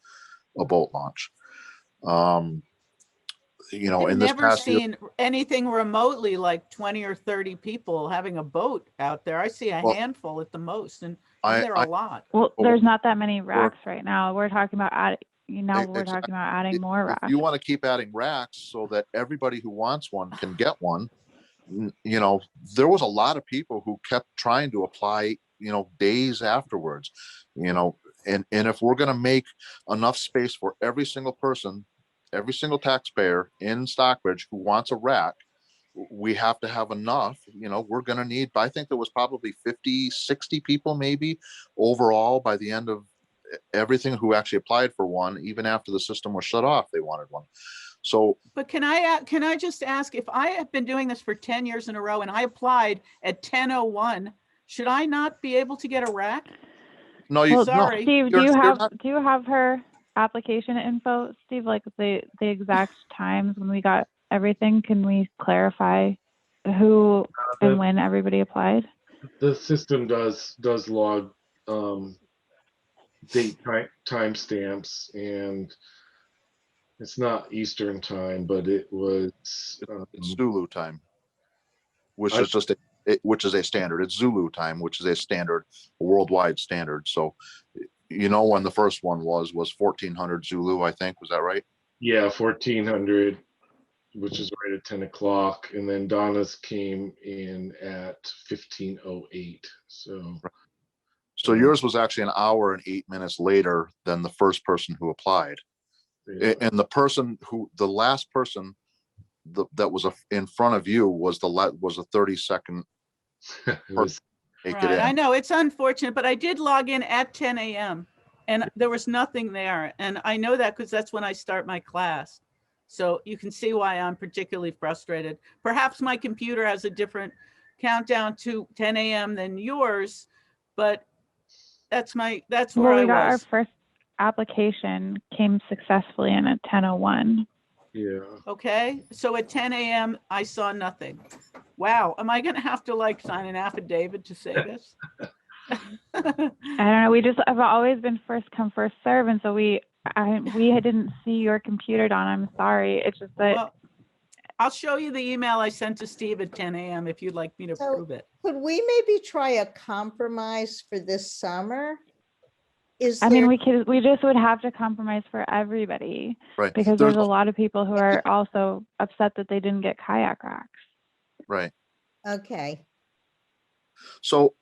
Speaker 3: a boat launch.
Speaker 5: I've
Speaker 3: in this
Speaker 5: never
Speaker 3: past year,
Speaker 5: seen anything remotely like 20 or 30 people having a boat out there. I see a
Speaker 3: Well,
Speaker 5: handful at the most, and
Speaker 3: I-
Speaker 5: there are a lot.
Speaker 2: Well,
Speaker 3: Oh,
Speaker 2: there's not that many racks right now. We're talking about adding more
Speaker 3: if
Speaker 2: racks.
Speaker 3: you want to keep adding racks so that everybody who wants one can get one, there was a lot of people who kept trying to apply, days afterwards, and if we're going to make enough space for every single person, every single taxpayer in Stockbridge who wants a rack, we have to have enough. We're going to need, I think there was probably 50, 60 people maybe overall by the end of everything who actually applied for one. Even after the system was shut off, they wanted one. So,
Speaker 5: but can I just ask, if I have been doing this for 10 years in a row and I applied at 10:01, should I not be able to get a rack?
Speaker 3: no, you,
Speaker 2: Well,
Speaker 5: sorry.
Speaker 2: Steve,
Speaker 3: you're not.
Speaker 2: do you have her application info, Steve? Like the exact times when we got everything? Can we clarify who and when everybody applied?
Speaker 1: The system does log date time stamps, and It's not Eastern time, but it was.
Speaker 3: It's Zulu time, which
Speaker 1: I-
Speaker 3: is just which is a standard. It's Zulu time, which is a standard, a worldwide standard. So, you know, when the first one was 1400 Zulu, I think. Was that right?
Speaker 1: Yeah, 1400, which is right at 10 o'clock, and then Donna's came in at 1508. So.
Speaker 3: So yours was actually an hour and 8 minutes later than the first person who applied.
Speaker 1: Yeah.
Speaker 3: And the last person that was in front of you was was a 30-second
Speaker 1: It was-
Speaker 3: make it
Speaker 5: Right, I
Speaker 3: in.
Speaker 5: know, it's unfortunate, but I did log in at 10 a.m. and there was nothing there. And I know that because that's when I start my class. So you can see why I'm particularly frustrated. Perhaps my computer has a different countdown to 10 a.m. than yours, but that's where
Speaker 2: Well,
Speaker 5: I
Speaker 2: we got our
Speaker 5: was.
Speaker 2: first application came successfully in at 10:01.
Speaker 1: yeah.
Speaker 5: Okay, so at 10 a.m. I saw nothing. Wow, am I gonna have to like sign an affidavit to say this?
Speaker 2: I don't know. I've always been first come, first serve, and so we didn't see your computer, Don. I'm sorry. It's just that
Speaker 5: Well, I'll show you the email I sent to Steve at 10 a.m. if you'd like me to
Speaker 6: So-
Speaker 5: prove it.
Speaker 6: Could we maybe try a compromise for this summer?
Speaker 2: I mean, we just would have to compromise for everybody
Speaker 3: Right.
Speaker 2: because there's a lot of people who are also upset that they didn't get kayak racks.
Speaker 3: Right.
Speaker 6: Okay,
Speaker 3: So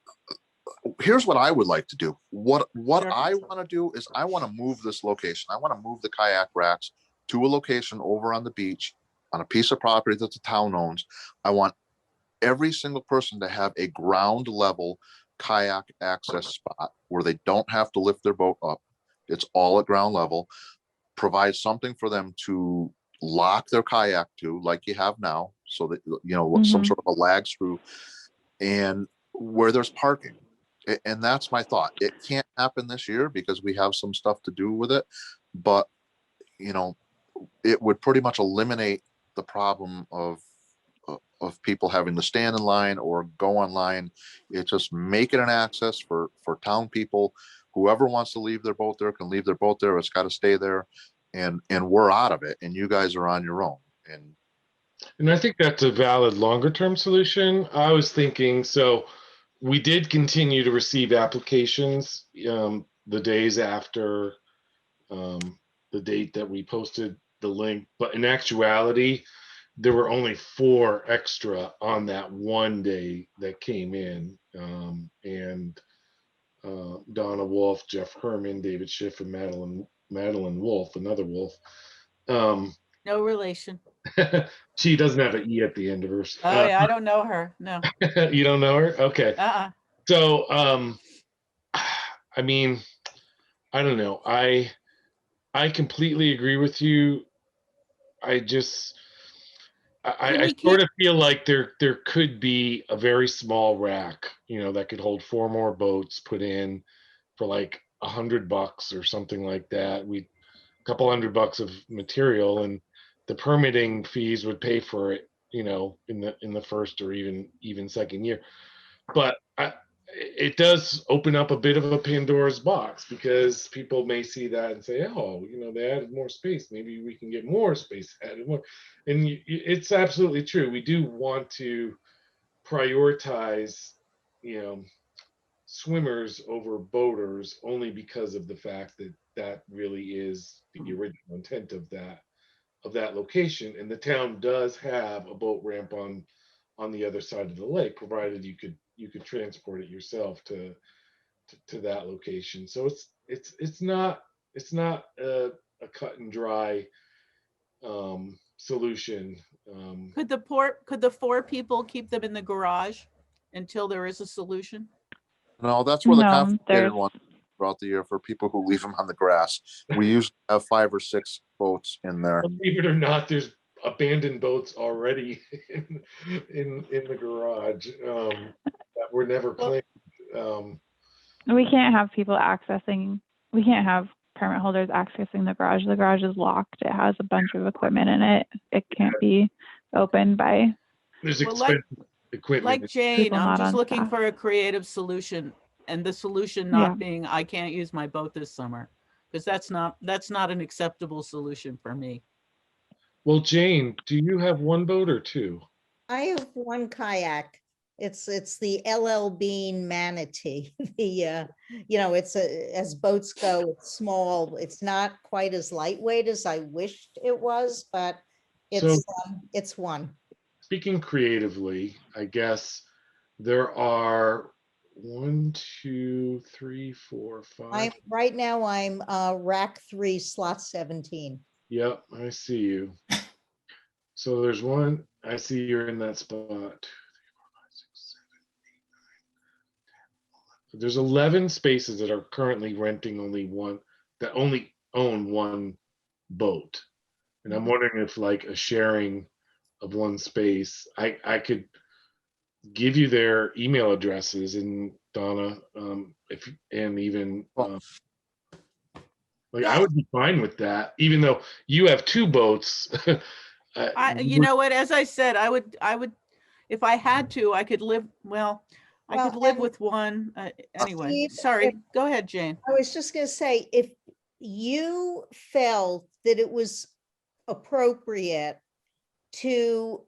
Speaker 3: here's what I would like to do. What
Speaker 5: Sure.
Speaker 3: I want to do is I want to move this location. I want to move the kayak racks to a location over on the beach on a piece of property that the town owns. I want every single person to have a ground level kayak access spot where they don't have to lift their boat up. It's all at ground level. Provide something for them to lock their kayak to, like you have now, so that, you know, some
Speaker 2: Mhm.
Speaker 3: sort of a lag screw, and where there's parking. And that's my thought. It can't happen this year because we have some stuff to do with it, but you know, it would pretty much eliminate the problem of people having to stand in line or go online. It just make it an access for town people. Whoever wants to leave their boat there can leave their boat there. It's got to stay there, and we're out of it, and you guys are on your own.
Speaker 1: And I think that's a valid longer term solution. I was thinking, so we did continue to receive applications the days after the date that we posted the link, but in actuality, there were only 4 extra on that one day that came in. And Donna Wolf, Jeff Herman, David Schiff, and Madeline Wolf, another Wolf.
Speaker 5: No relation.
Speaker 1: She doesn't have an E at the end of her.
Speaker 5: Oh yeah, I don't know her. No.
Speaker 1: You don't know her? Okay. So, I mean, I don't know. I completely agree with you. I just, I sort of feel like there could be a very small rack, you know, that could hold 4 more boats put in for like $100 or something like that. A couple $100 of material, and the permitting fees would pay for it, you know, in the first or even second year. But it does open up a bit of a Pandora's box, because people may see that and say, oh, you know, they added more space. Maybe we can get more space added more. And it's absolutely true. We do want to prioritize, you know, swimmers over boaters, only because of the fact that that really is the original intent of that location. And the town does have a boat ramp on the other side of the lake, provided you could transport it yourself to that location. So it's not a cut and dry solution.
Speaker 5: Could the 4 people keep them in the garage until there is a solution?
Speaker 3: No, that's where the
Speaker 2: No,
Speaker 3: confiscated one throughout the year for people who leave them on the grass. We usually have 5 or 6 boats in there.
Speaker 1: Believe it or not, there's abandoned boats already in the garage that were never claimed.
Speaker 2: We can't have people we can't have permit holders accessing the garage. The garage is locked. It has a bunch of equipment in it. It can't be opened by.
Speaker 1: There's
Speaker 5: Well,
Speaker 1: expensive equipment.
Speaker 5: Like Jane,
Speaker 2: People
Speaker 5: I'm
Speaker 2: not
Speaker 5: just
Speaker 2: on
Speaker 5: looking
Speaker 2: staff.
Speaker 5: for a creative solution, and the solution not being I can't use my boat this summer, because that's not an acceptable solution for me.
Speaker 1: Well, Jane, do you have one boat or two?
Speaker 6: I have one kayak. It's the LL Bean Manatee. The it's as boats go, it's small. It's not quite as lightweight as I wished it was, but
Speaker 1: So
Speaker 6: it's one.
Speaker 1: speaking creatively, I guess there are 1, 2, 3, 4, 5.
Speaker 6: Right now I'm rack 3, slot 17.
Speaker 1: Yep, I see you. So there's one. I see you're in that spot. 2, 3, 4, 5, 6, 7, 8, 9, 10, 11. There's 11 spaces that are currently renting only one, that only own one boat. And I'm wondering if like a sharing of one space, I could give you their email addresses, and Donna, if and even like I
Speaker 6: Yeah.
Speaker 1: would be fine with that, even though you have two boats.
Speaker 5: You know what, as I said, I would, if I had to, I could live, I could live with one. Anyway,
Speaker 6: Steve,
Speaker 5: sorry, go ahead, Jane.
Speaker 6: I was just going to say, if you felt that it was appropriate to,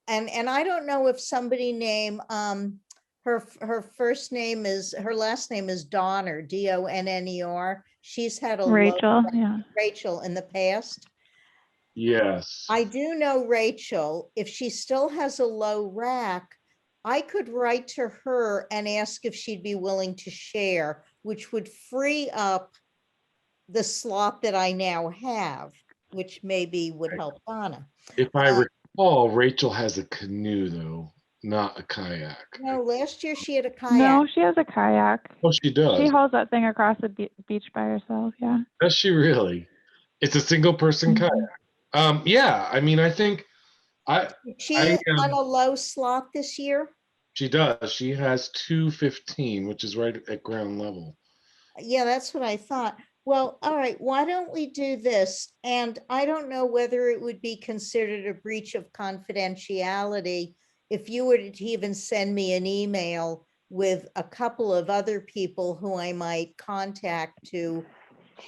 Speaker 6: and I don't know if somebody named, her last name is Donner, Donner. She's had a
Speaker 2: Rachel, yeah.
Speaker 6: Rachel in the past.
Speaker 1: Yes.
Speaker 6: I do know Rachel, if she still has a low rack, I could write to her and ask if she'd be willing to share, which would free up the slot that I now have, which maybe would help Donna.
Speaker 1: If I recall, Rachel has a canoe though, not a kayak.
Speaker 6: No, last year she had a kayak.
Speaker 2: No, she has a kayak.
Speaker 1: Oh, she does.
Speaker 2: She hauls that thing across the beach by herself. Yeah.
Speaker 1: Does she really? It's a single person
Speaker 2: Mhm.
Speaker 1: kayak. Yeah, I mean, I think
Speaker 6: She
Speaker 1: I,
Speaker 6: on a low slot this year.
Speaker 1: she does. She has 215, which is right at ground level.
Speaker 6: Yeah, that's what I thought. Well, all right, why don't we do this? And I don't know whether it would be considered a breach of confidentiality if you were to even send me an email with a couple of other people who I might contact to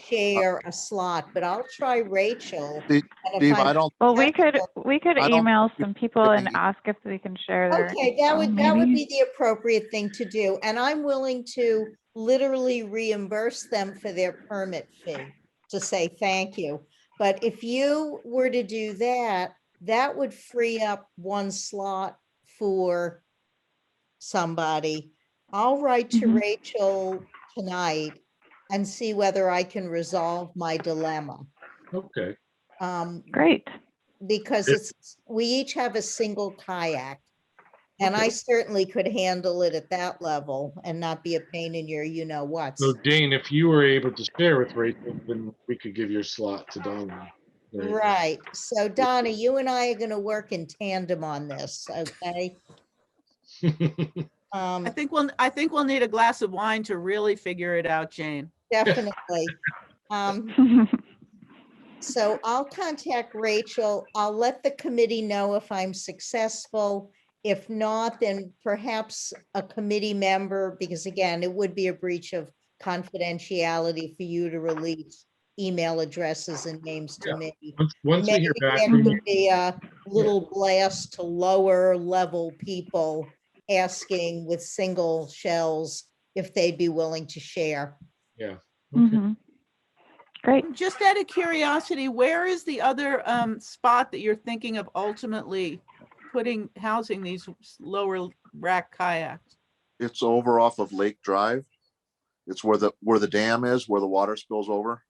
Speaker 6: share a slot, but I'll try Rachel. And if
Speaker 3: Steve,
Speaker 6: I'm
Speaker 3: I don't,
Speaker 2: Well, we could
Speaker 3: I don't
Speaker 2: email
Speaker 3: think
Speaker 2: some people and
Speaker 3: maybe-
Speaker 2: ask if we can share their
Speaker 6: Okay, that would
Speaker 2: maybe.
Speaker 6: be the appropriate thing to do, and I'm willing to literally reimburse them for their permit fee to say thank you. But if you were to do that, that would free up one slot for somebody. I'll write to
Speaker 2: Mhm.
Speaker 6: Rachel tonight and see whether I can resolve my dilemma.
Speaker 1: Okay.
Speaker 2: Great.
Speaker 6: Because we each have a single kayak. And I certainly could handle it at that level and not be a pain in your you-know-whats.
Speaker 1: So Jane, if you were able to share with Rachel, then we could give your slot to Donna.
Speaker 6: Right. So Donna, you and I are going to work in tandem on this, okay?
Speaker 5: I think we'll need a glass of wine to really figure it out, Jane.
Speaker 6: Definitely. So I'll contact Rachel. I'll let the committee know if I'm successful. If not, then perhaps a committee member, because again, it would be a breach of confidentiality for you to release email addresses and names to me.
Speaker 1: Once we hear
Speaker 6: Maybe
Speaker 1: back
Speaker 6: there
Speaker 1: from
Speaker 6: could
Speaker 1: you,
Speaker 6: be a little blast to lower level people asking with single shells if they'd be willing to share.
Speaker 1: yeah. Okay.
Speaker 2: Mhm. Great.
Speaker 5: Just out of curiosity, where is the other spot that you're thinking of ultimately housing these lower rack kayaks?
Speaker 3: it's over off of Lake Drive. It's where the dam is, where the water spills over.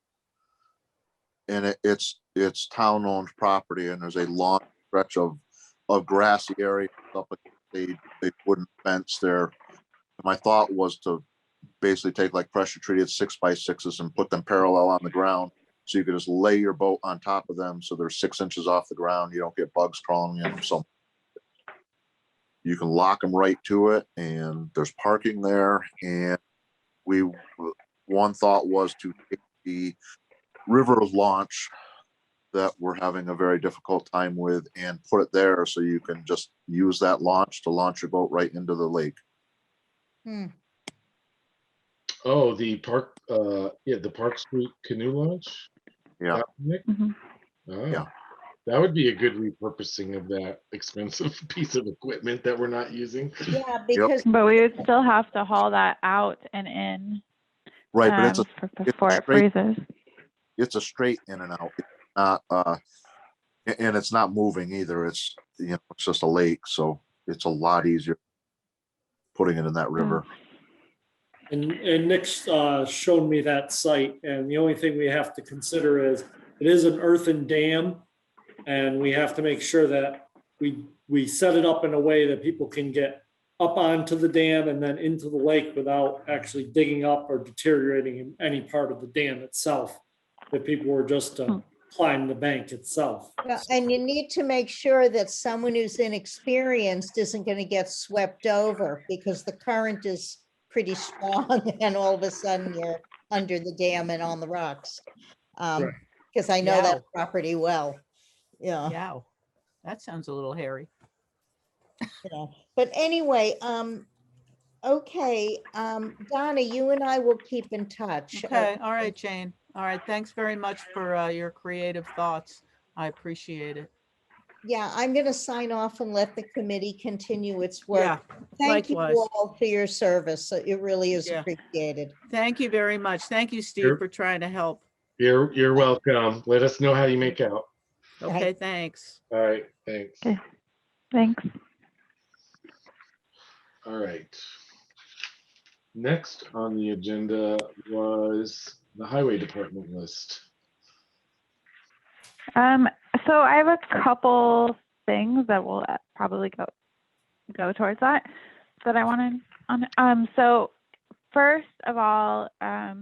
Speaker 3: And it's town-owned property, and there's a long stretch of grassy area up against a wooden fence there. My thought was to basically take like pressure treated 6x6s and put them parallel on the ground, so you could just lay your boat on top of them, so they're 6 inches off the ground. You don't get bugs crawling in them. So you can lock them right to it, and there's parking there. And one thought was to take the river launch that we're having a very difficult time with and put it there, so you can just use that launch to launch your boat right into the lake.
Speaker 1: Oh, the park, yeah, the Park Street Canoe Launch?
Speaker 3: Yeah.
Speaker 1: That one, Nick?
Speaker 2: Mhm.
Speaker 1: Oh,
Speaker 3: Yeah.
Speaker 1: that would be a good repurposing of that expensive piece of equipment that we're not using.
Speaker 6: Yeah, because
Speaker 2: But we would still have to haul that out and in
Speaker 3: Right, but
Speaker 2: before it
Speaker 3: straight,
Speaker 2: freezes.
Speaker 3: it's a straight in and out. It's not, and it's not moving either. It's, it's just a lake, so it's a lot easier putting it in that river.
Speaker 4: And Nick's showed me that site, and the only thing we have to consider is it is an earthen dam, and we have to make sure that we set it up in a way that people can get up onto the dam and then into the lake without actually digging up or deteriorating in any part of the dam itself. If people were just to climb the bank itself.
Speaker 6: and you need to make sure that someone who's inexperienced isn't going to get swept over because the current is pretty strong and all of a sudden you're under the dam and on the rocks.
Speaker 4: Right.
Speaker 6: Because I know that
Speaker 5: Yow.
Speaker 6: property well. Yeah.
Speaker 5: Yeah, that sounds a little hairy.
Speaker 6: But anyway, okay, Donna, you and I will keep in touch.
Speaker 5: Okay, all right, Jane. All right, thanks very much for your creative thoughts. I appreciate it.
Speaker 6: Yeah, I'm going to sign off and let the committee continue its work.
Speaker 5: Yeah,
Speaker 6: Thank you
Speaker 5: likewise.
Speaker 6: all for your service. It really is
Speaker 5: Yeah.
Speaker 6: appreciated.
Speaker 5: Thank you very much. Thank you, Steve,
Speaker 1: Sure.
Speaker 5: for trying to help.
Speaker 1: You're welcome. Let us know how you make out.
Speaker 5: Okay,
Speaker 6: Right.
Speaker 5: thanks.
Speaker 1: All right, thanks.
Speaker 2: Okay. Thanks.
Speaker 1: All right. Next on the agenda was the highway department list.
Speaker 2: So I have a couple things that will probably go towards that I wanted on. So first of all, I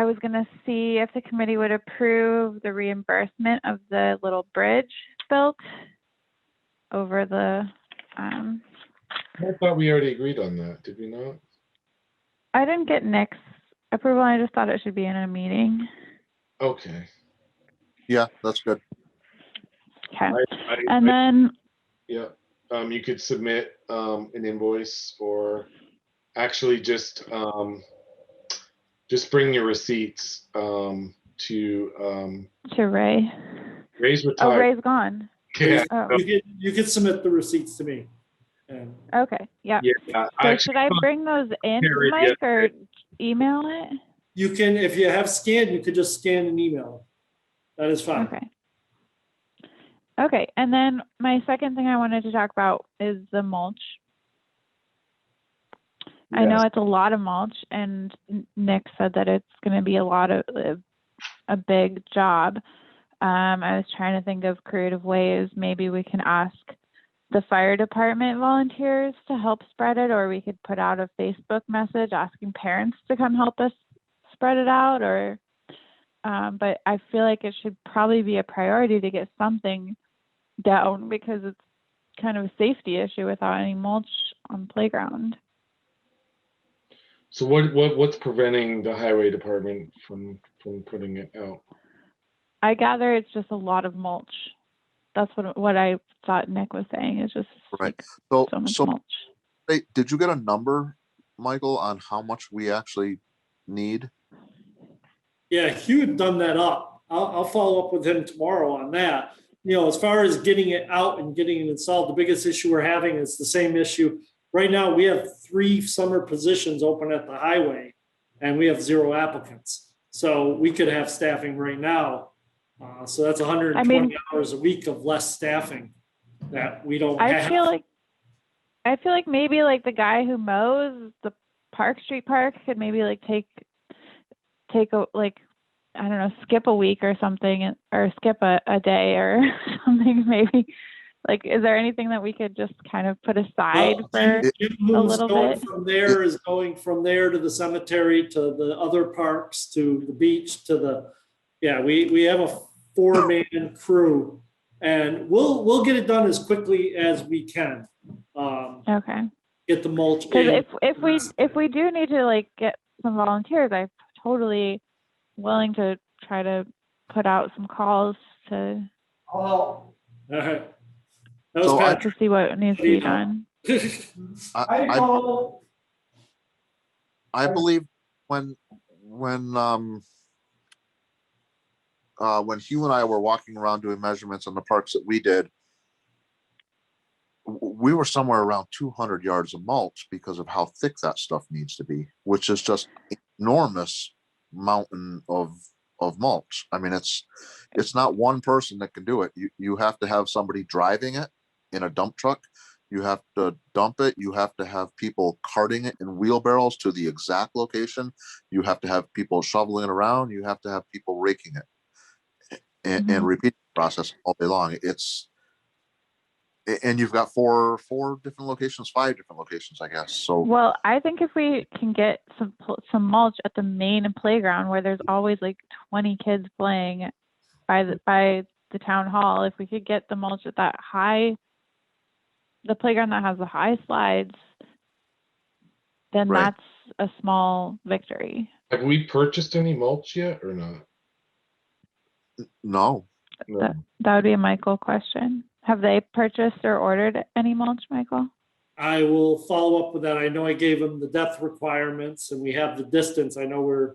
Speaker 2: was going to see if the committee would approve the reimbursement of the little bridge built over the.
Speaker 1: I thought we already agreed on that, did we not?
Speaker 2: I didn't get Nick's approval. I just thought it should be in a meeting.
Speaker 1: Okay.
Speaker 3: Yeah, that's good.
Speaker 2: Okay. And then
Speaker 1: Yeah, you could submit an invoice, or actually just bring your receipts to
Speaker 2: Ray.
Speaker 1: Ray's
Speaker 2: Oh,
Speaker 1: retired.
Speaker 2: Ray's gone.
Speaker 1: Yeah,
Speaker 2: Oh,
Speaker 4: You can submit the receipts to me. And
Speaker 2: okay. Yeah.
Speaker 1: yeah.
Speaker 2: So should I bring those in,
Speaker 1: Carried
Speaker 2: Mike, or email it?
Speaker 4: you can, if you have scanned, you could just scan and email. That is fine.
Speaker 2: Okay. Okay. And then my second thing I wanted to talk about is the mulch. I know
Speaker 1: Yes.
Speaker 2: it's a lot of mulch, and Nick said that it's going to be a big job. I was trying to think of creative ways. Maybe we can ask the fire department volunteers to help spread it, or we could put out a Facebook message asking parents to come help us spread it out, or but I feel like it should probably be a priority to get something down because it's kind of a safety issue without any mulch on the playground.
Speaker 1: So what's preventing the highway department from putting it out?
Speaker 2: I gather it's just a lot of mulch. That's what I thought Nick was saying, is just
Speaker 3: Right.
Speaker 2: like, so much mulch.
Speaker 3: Hey, did you get a number, Michael, on how much we actually need?
Speaker 4: Yeah, Hugh had done that up. I'll follow up with him tomorrow on that. As far as getting it out and getting it installed, the biggest issue we're having is the same issue. Right now, we have 3 summer positions open at the highway, and we have 0 applicants. So we could have staffing right now. So that's 120 hours a week of less staffing that we don't have.
Speaker 2: I feel like maybe like the guy who mows the Park Street Park could maybe like take a, like, I don't know, skip a week or something, or skip a day or something. Maybe, like, is there anything that we could just kind of put aside for a little bit?
Speaker 4: From there is going from there to the cemetery, to the other parks, to the beach, to the, we have a 4-man crew, and we'll get it done as quickly as we can.
Speaker 2: Okay.
Speaker 4: Get the mulch.
Speaker 2: Because if we do need to like get some volunteers, I'm totally willing to try to put out some calls to
Speaker 4: All right. That was
Speaker 3: So
Speaker 4: Patrick.
Speaker 2: to see what needs to be done.
Speaker 3: I believe when Hugh and I were walking around doing measurements in the parks that we did, we were somewhere around 200 yards of mulch because of how thick that stuff needs to be, which is just enormous mountain of mulch. I mean, it's not one person that can do it. You have to have somebody driving it in a dump truck. You have to dump it. You have to have people carting it in wheelbarrows to the exact location. You have to have people shoveling it around. You have to have people raking it and repeat the process all day long. And you've got four different locations, 5 different locations, I guess. So,
Speaker 2: Well, I think if we can get some mulch at the main playground where there's always like 20 kids playing by the town hall, if we could get the mulch at the playground that has the high slides, then
Speaker 3: Right.
Speaker 2: that's a small victory.
Speaker 1: Have we purchased any mulch yet or not?
Speaker 3: no.
Speaker 1: No.
Speaker 2: That would be a Michael question. Have they purchased or ordered any mulch, Michael?
Speaker 4: I will follow up with that. I know I gave them the depth requirements and we have the distance. I know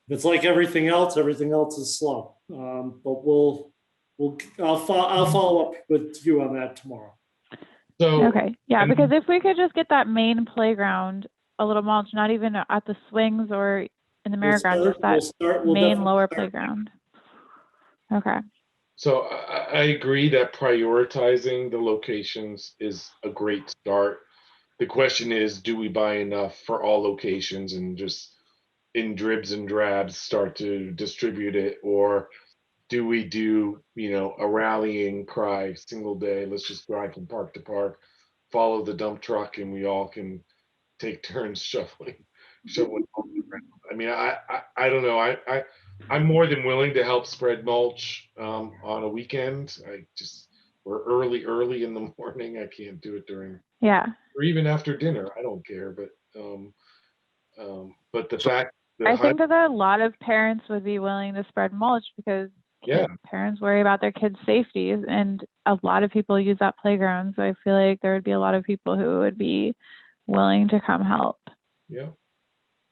Speaker 4: it's like everything else is slow. But I'll follow up with you on that tomorrow.
Speaker 1: So,
Speaker 2: Okay. Yeah,
Speaker 1: and-
Speaker 2: because if we could just get that main playground, a little mulch, not even at the swings or in the merry-go-round, just that
Speaker 4: We'll
Speaker 2: main
Speaker 4: definitely
Speaker 2: lower
Speaker 4: start.
Speaker 2: playground. Okay.
Speaker 1: So I agree that prioritizing the locations is a great start. The question is, do we buy enough for all locations and just in dribs and drabs start to distribute it? Or do we do, a rallying cry, single day, let's just drive from park to park, follow the dump truck and we all can take turns shoveling. I mean, I don't know. I'm more than willing to help spread mulch on a weekend. We're early in the morning. I can't do it during
Speaker 2: Yeah.
Speaker 1: or even after dinner. I don't care. But the fact that
Speaker 2: I think that a lot of parents would be willing to spread mulch because parents worry about their kids' safety, and a lot of people use that playground. So I feel like there would be a lot of people who would be willing to come help.
Speaker 1: Yeah.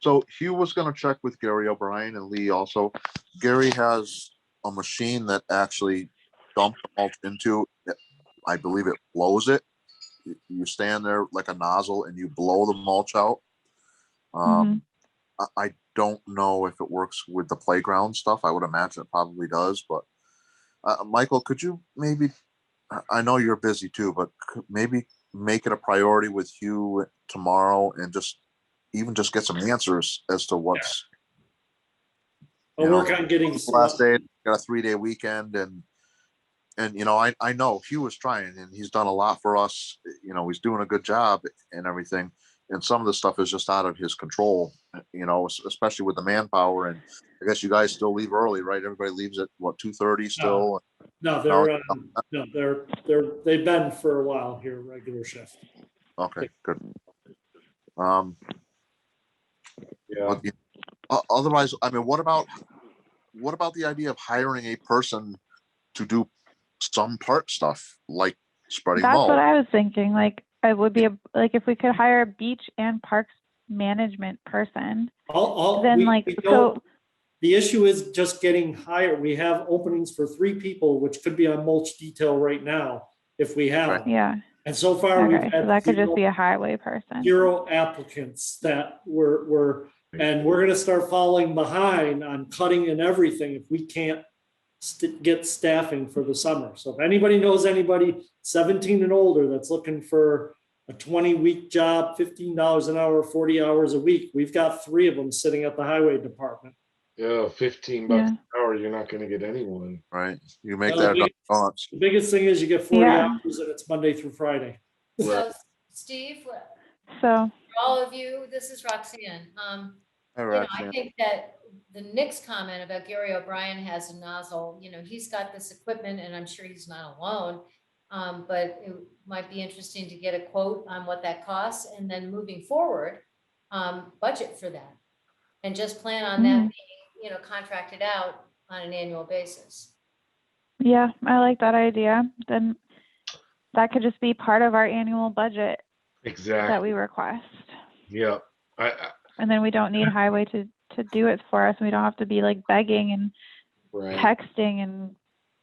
Speaker 3: So Hugh was going to check with Gary O'Brien and Lee also. Gary has a machine that actually dumps the mulch into, I believe it blows it. You stand there like a nozzle and you blow the mulch out. I don't know if it works with the playground stuff. I would imagine it probably does, but Michael, could you maybe, I know you're busy too, but maybe make it a priority with Hugh tomorrow and just get some answers as to what's.
Speaker 4: I'll work on getting
Speaker 3: last day, got a 3-day weekend, and I know Hugh was trying and he's done a lot for us. He's doing a good job and everything. And some of the stuff is just out of his control, especially with the manpower. And I guess you guys still leave early, right? Everybody leaves at what, 2:30 still?
Speaker 4: They've been for a while here, regular shift.
Speaker 3: Okay, good.
Speaker 1: Yeah.
Speaker 3: Otherwise, I mean, what about the idea of hiring a person to do some park stuff like spreading
Speaker 2: That's
Speaker 3: mulch?
Speaker 2: what I was thinking. Like, it would be if we could hire a beach and parks management person.
Speaker 4: The issue is just getting hired. We have openings for 3 people, which could be on mulch detail right now if we have them.
Speaker 2: Yeah.
Speaker 4: And so far we've
Speaker 2: Okay,
Speaker 4: had
Speaker 2: so that could just be a highway person.
Speaker 4: 0 applicants that were and we're going to start falling behind on cutting and everything if we can't get staffing for the summer. So if anybody knows anybody 17 and older that's looking for a 20-week job, $15 an hour, 40 hours a week, we've got 3 of them sitting at the highway department.
Speaker 1: Yeah, $15 an hour, you're not going to get anyone.
Speaker 3: Right. You make that
Speaker 4: The biggest thing is you get 40 hours and it's Monday through Friday.
Speaker 7: So, Steve,
Speaker 2: So
Speaker 7: for all of you, this is Roxanne. I think that the Nick's comment about Gary O'Brien has a nozzle, he's got this equipment and I'm sure he's not alone. But it might be interesting to get a quote on what that costs and then moving forward, budget for that and just plan on that being, contracted out on an annual basis.
Speaker 2: Yeah, I like that idea. Then that could just be part of our annual budget
Speaker 1: Exactly
Speaker 2: that we request.
Speaker 1: Yeah.
Speaker 2: And then we don't need highway to do it for us. We don't have to be like begging and
Speaker 1: right,
Speaker 2: texting and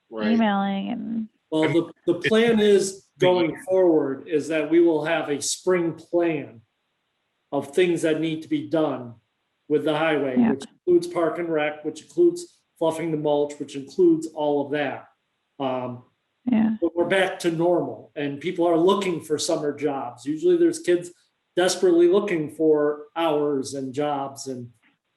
Speaker 1: right.
Speaker 2: emailing and.
Speaker 4: Well, the plan is going forward is that we will have a spring plan of things that need to be done with the highway,
Speaker 2: Yeah.
Speaker 4: which includes park and rec, which includes fluffing the mulch, which includes all of that.
Speaker 2: Yeah.
Speaker 4: But we're back to normal and people are looking for summer jobs. Usually there's kids desperately looking for hours and jobs. And,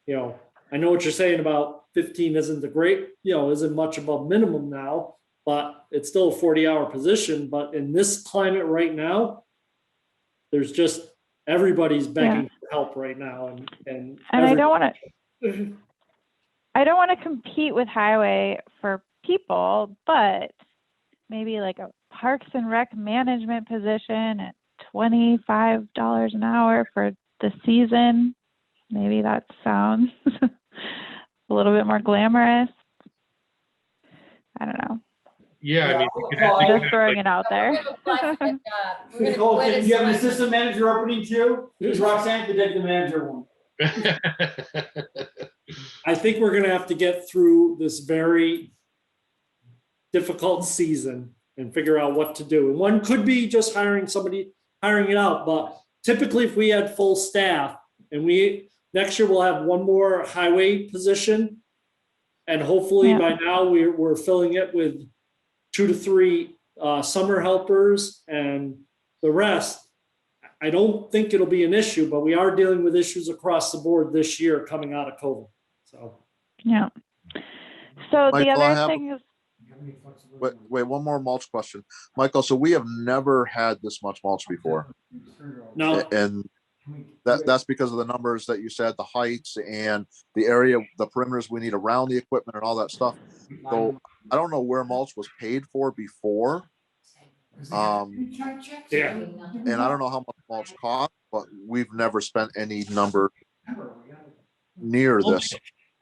Speaker 4: you know, I know what you're saying about 15 isn't the great, you know, isn't much above minimum now, but it's still a 40-hour position. But in this climate right now, there's just, everybody's begging for help right now. And
Speaker 2: I don't want to compete with highway for people, but maybe like a parks and rec management position at $25 an hour for the season. Maybe that sounds a little bit more glamorous. I don't know.
Speaker 1: Yeah, I mean,
Speaker 2: Just throwing it out there.
Speaker 8: Nicole, can you have an assistant manager opening too? Because Roxanne could take the manager one.
Speaker 4: I think we're gonna have to get through this very difficult season and figure out what to do. And one could be just hiring it out, but typically if we had full staff and next year we'll have one more highway position. And hopefully by now we're filling it with 2 to 3 summer helpers and the rest. I don't think it'll be an issue, but we are dealing with issues across the board this year coming out of COVID. So.
Speaker 2: Yeah. So
Speaker 3: Michael,
Speaker 2: the other thing is.
Speaker 3: Wait, one more mulch question. Michael, so we have never had this much mulch before.
Speaker 4: No.
Speaker 3: And that's because of the numbers that you said, the heights and the area, the perimeters we need around the equipment and all that stuff. So I don't know where mulch was paid for before.
Speaker 4: Yeah.
Speaker 3: And I don't know how much mulch cost, but we've never spent any number near this.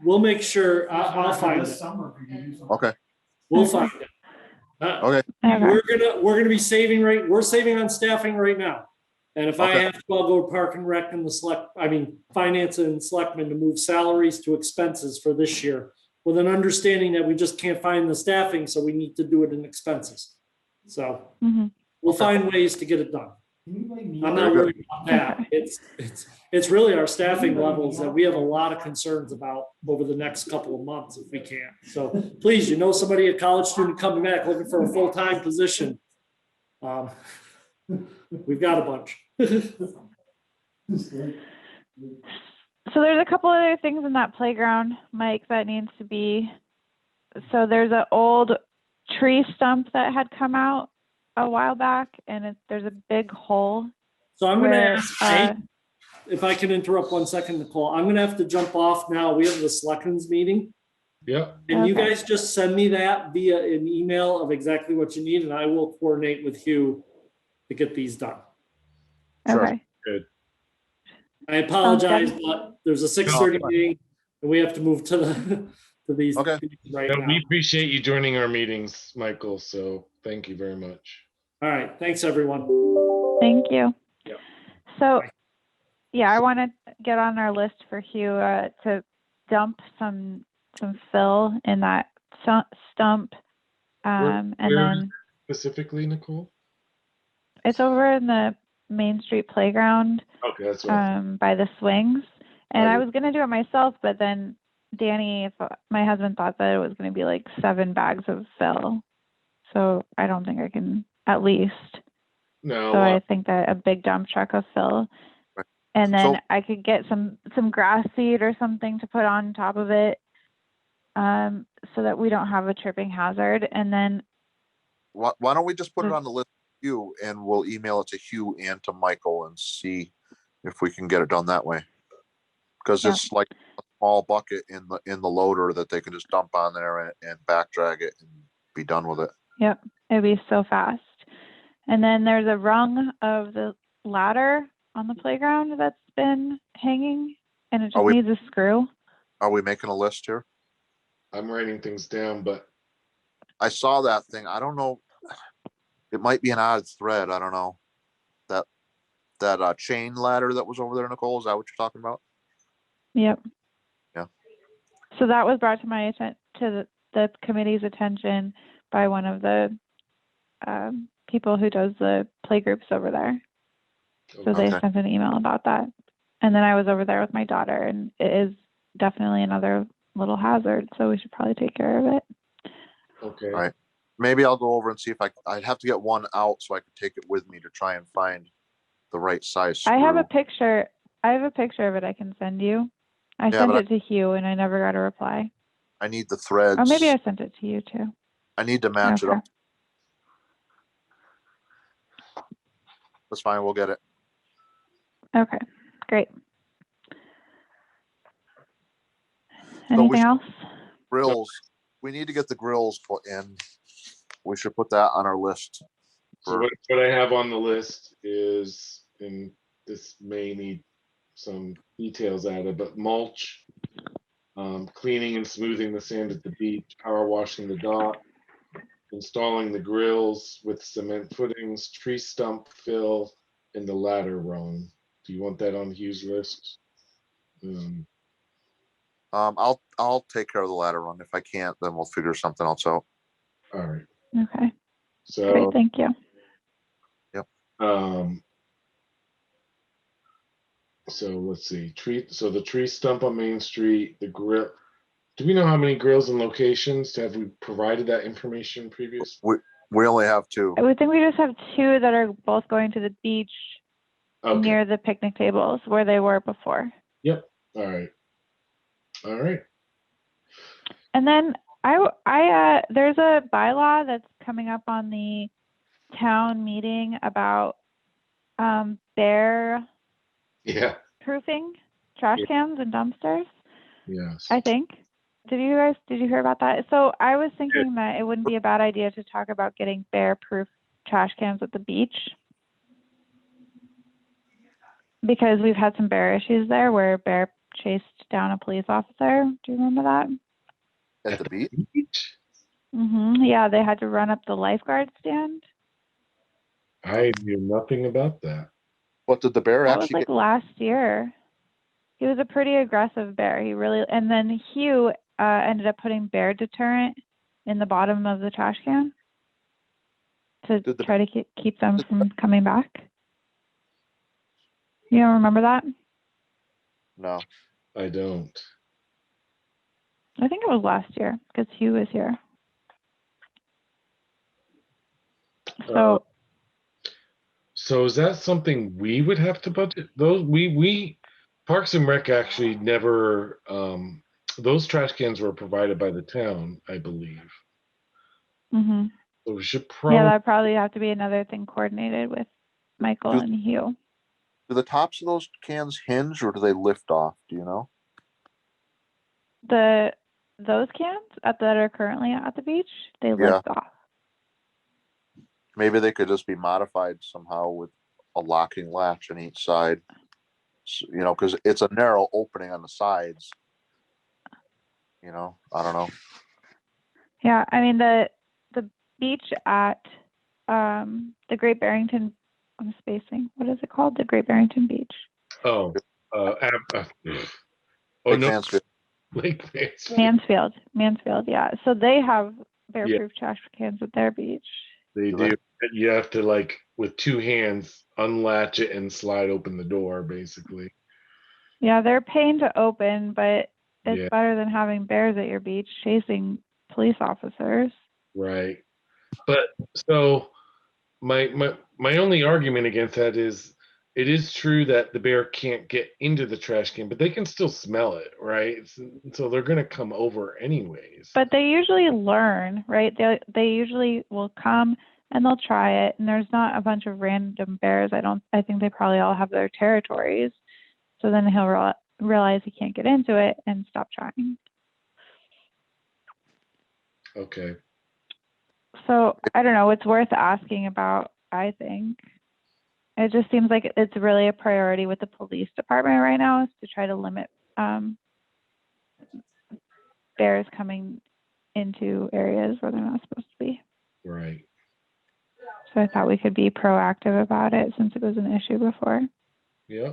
Speaker 4: We'll make sure, I'll find it.
Speaker 3: Okay.
Speaker 4: We'll find it.
Speaker 3: Okay.
Speaker 4: We're gonna be we're saving on staffing right now. And if I have to, I'll go park and rec and finance and selectmen to move salaries to expenses for this year with an understanding that we just can't find the staffing, so we need to do it in expenses. So we'll find ways to get it done. I'm not worried about that. It's really our staffing levels that we have a lot of concerns about over the next couple of months if we can. So please, somebody, a college student coming back looking for a full-time position. We've got a bunch.
Speaker 2: So there's a couple other things in that playground, Mike, that needs to be. So there's an old tree stump that had come out a while back, and there's a big hole.
Speaker 4: So I'm going to ask, if I can interrupt 1 second, Nicole, I'm going to have to jump off now. We have the selectmen's meeting.
Speaker 1: Yeah.
Speaker 4: And you guys just send me that via an email of exactly what you need, and I will coordinate with Hugh to get these done.
Speaker 2: Okay.
Speaker 1: Good.
Speaker 4: I apologize, but there's a 6:30 meeting, and we have to move to these right now.
Speaker 1: We appreciate you joining our meetings, Michael. So thank you very much.
Speaker 4: All right. Thanks, everyone.
Speaker 2: Thank you.
Speaker 4: Yeah.
Speaker 2: So, I want to get on our list for Hugh to dump some fill in that stump, and then
Speaker 1: specifically, Nicole,
Speaker 2: it's over in the Main Street playground.
Speaker 1: Okay, that's right.
Speaker 2: By the swings, and I was gonna do it myself, but then Danny, my husband, thought that it was gonna be like 7 bags of fill, so I don't think I can. At least.
Speaker 1: No.
Speaker 2: So I think that a big dump truck of fill, and then I could get some grass seed or something to put on top of it, so that we don't have a tripping hazard. And then
Speaker 3: why don't we just put it on the list of Hugh, and we'll email it to Hugh and to Michael and see if we can get it done that way. Because it's like a small bucket in the loader that they can just dump on there and back drag it and be done with it.
Speaker 2: Yep, it'd be so fast. And then there's a rung of the ladder on the playground that's been hanging, and it just needs a screw.
Speaker 3: Are we making a list here?
Speaker 1: I'm writing things down, but
Speaker 3: I saw that thing. I don't know. It might be an odd thread. I don't know. that chain ladder that was over there, Nicole. Is that what you're talking about?
Speaker 2: Yep.
Speaker 3: Yeah.
Speaker 2: So that was brought to my attention, to the committee's attention by one of the people who does the play groups over there. So they
Speaker 3: Okay.
Speaker 2: sent an email about that. And then I was over there with my daughter, and it is definitely another little hazard. So we should probably take care of it.
Speaker 1: Okay.
Speaker 3: All right. Maybe I'll go over and see if I'd have to get one out so I could take it with me to try and find the right size screw.
Speaker 2: I have a picture of it I can send you. I
Speaker 3: Yeah,
Speaker 2: sent
Speaker 3: but
Speaker 2: it to Hugh and I never got a reply.
Speaker 3: I need the threads.
Speaker 2: Or maybe I sent it to you too.
Speaker 3: I need to match it
Speaker 2: Okay.
Speaker 3: up. That's fine. We'll get it.
Speaker 2: Okay, great.
Speaker 3: we
Speaker 2: Anything
Speaker 3: should-
Speaker 2: else?
Speaker 3: Grills. We need to get the grills put in. We should put that on our list.
Speaker 1: So what I have on the list is, and this may need some details added, but mulch, cleaning and smoothing the sand at the beach, power washing the dock, installing the grills with cement footings, tree stump fill, and the ladder rung. Do you want that on Hugh's list?
Speaker 3: I'll take care of the ladder run. If I can't, then we'll figure something else out.
Speaker 1: All right.
Speaker 2: Okay,
Speaker 1: So
Speaker 2: great, thank you.
Speaker 1: So let's see. So the tree stump on Main Street, the grill. Do we know how many grills and locations? Have we provided that information previous?
Speaker 3: We only have two.
Speaker 2: I would think we just have two that are both going to the beach
Speaker 1: Okay.
Speaker 2: near the picnic tables where they were before.
Speaker 1: Yep. All right. All right.
Speaker 2: And then there's a bylaw that's coming up on the town meeting about bear
Speaker 1: Yeah.
Speaker 2: proofing trash
Speaker 1: Yeah.
Speaker 2: cans and dumpsters,
Speaker 1: Yes.
Speaker 2: I think. Did you hear about that? So I was thinking that it wouldn't be a bad idea to talk about getting bear proof trash cans at the beach, because we've had some bear issues there where a bear chased down a police officer. Do you remember that?
Speaker 3: At the beach?
Speaker 2: Yeah, they had to run up the lifeguard stand.
Speaker 1: I knew nothing about that.
Speaker 3: What did the bear
Speaker 2: That was
Speaker 3: actually
Speaker 2: like last year. He was a pretty aggressive bear. And then Hugh ended up putting bear deterrent in the bottom of the trash can to try to keep them from coming back. You don't remember that?
Speaker 3: No.
Speaker 1: I don't.
Speaker 2: I think it was last year because Hugh was here.
Speaker 1: So is that something we would have to budget? Those we Parks and Rec actually never. Those trash cans were provided by the town, I believe.
Speaker 2: Mm-hmm.
Speaker 1: So we should probably.
Speaker 2: Yeah, that'd probably have to be another thing coordinated with Michael and Hugh.
Speaker 3: Do the tops of those cans hinge or do they lift off? Do you know?
Speaker 2: Those cans that are currently at the beach, they lift off.
Speaker 3: Maybe they could just be modified somehow with a locking latch on each side. So, because it's a narrow opening on the sides. I don't know.
Speaker 2: Yeah, I mean the beach at the Great Barrington. I'm spacing. What is it called? The Great Barrington Beach.
Speaker 1: Oh, no,
Speaker 3: Mansfield.
Speaker 1: Lake Mansfield.
Speaker 2: Mansfield. Yeah. So they have bear-proof trash cans at their beach.
Speaker 1: They do. You have to with two hands unlatch it and slide open the door, basically.
Speaker 2: Yeah, they're a pain to open, but it's better than having bears at your beach chasing police officers.
Speaker 1: Right. But so my only argument against that is it is true that the bear can't get into the trash can, but they can still smell it, right? So they're going to come over anyways.
Speaker 2: But they usually learn, right? They usually will come and they'll try it, and there's not a bunch of random bears. I think they probably all have their territories. So then he'll realize he can't get into it and stop trying.
Speaker 1: Okay.
Speaker 2: So I don't know. It's worth asking about, I think. It just seems like it's really a priority with the police department right now is to try to limit bears coming into areas where they're not supposed to be.
Speaker 1: Right.
Speaker 2: So I thought we could be proactive about it since it was an issue before.
Speaker 1: Yeah.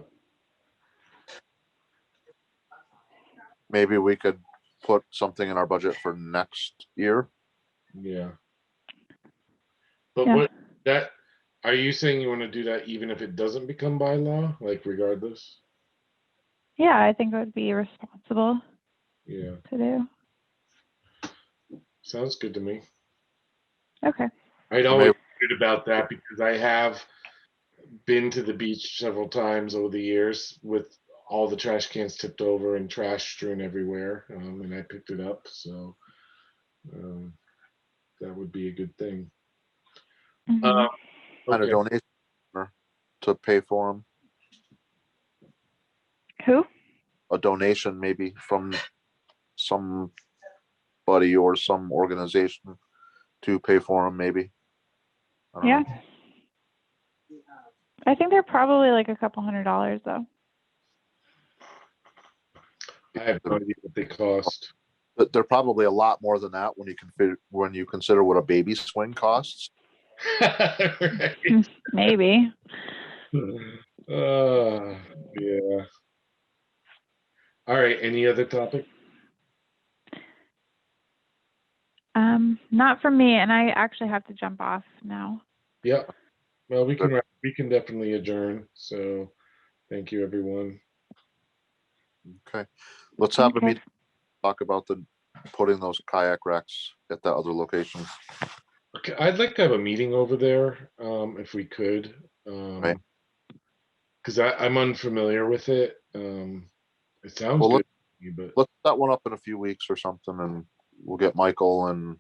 Speaker 3: Maybe we could put something in our budget for next year.
Speaker 1: Yeah. But
Speaker 2: Yeah.
Speaker 1: what that are you saying you want to do that even if it doesn't become by law, like regardless?
Speaker 2: Yeah, I think it would be responsible
Speaker 1: Yeah.
Speaker 2: to do.
Speaker 1: Sounds good to me.
Speaker 2: Okay.
Speaker 1: I'd
Speaker 3: So
Speaker 1: always
Speaker 3: maybe-
Speaker 1: good about that because I have been to the beach several times over the years with all the trash cans tipped over and trash strewn everywhere, and I picked it up. So that would be a good thing.
Speaker 2: Mhm.
Speaker 3: Kind of
Speaker 1: Okay.
Speaker 3: donation to pay for them.
Speaker 2: Who?
Speaker 3: A donation maybe from somebody or some organization to pay for them maybe. I don't
Speaker 2: Yeah.
Speaker 3: know.
Speaker 2: I think they're probably like a couple $100s though.
Speaker 1: I have no idea what they cost.
Speaker 3: But they're probably a lot more than that when you consider what a baby swing costs.
Speaker 1: Right.
Speaker 2: Maybe.
Speaker 1: Yeah. All right. Any other topic?
Speaker 2: Not from me, and I actually have to jump off now.
Speaker 1: Yeah. Well, we can definitely adjourn. So, thank you, everyone.
Speaker 3: Okay, let's have a
Speaker 2: Okay.
Speaker 3: meeting, talk about putting those kayak racks at that other location.
Speaker 1: Okay, I'd like to have a meeting over there, if we could,
Speaker 3: Right.
Speaker 1: because I'm unfamiliar with it. It sounds
Speaker 3: Well,
Speaker 1: good, to me, but
Speaker 3: Let's set one up in a few weeks or something, and we'll get Michael, and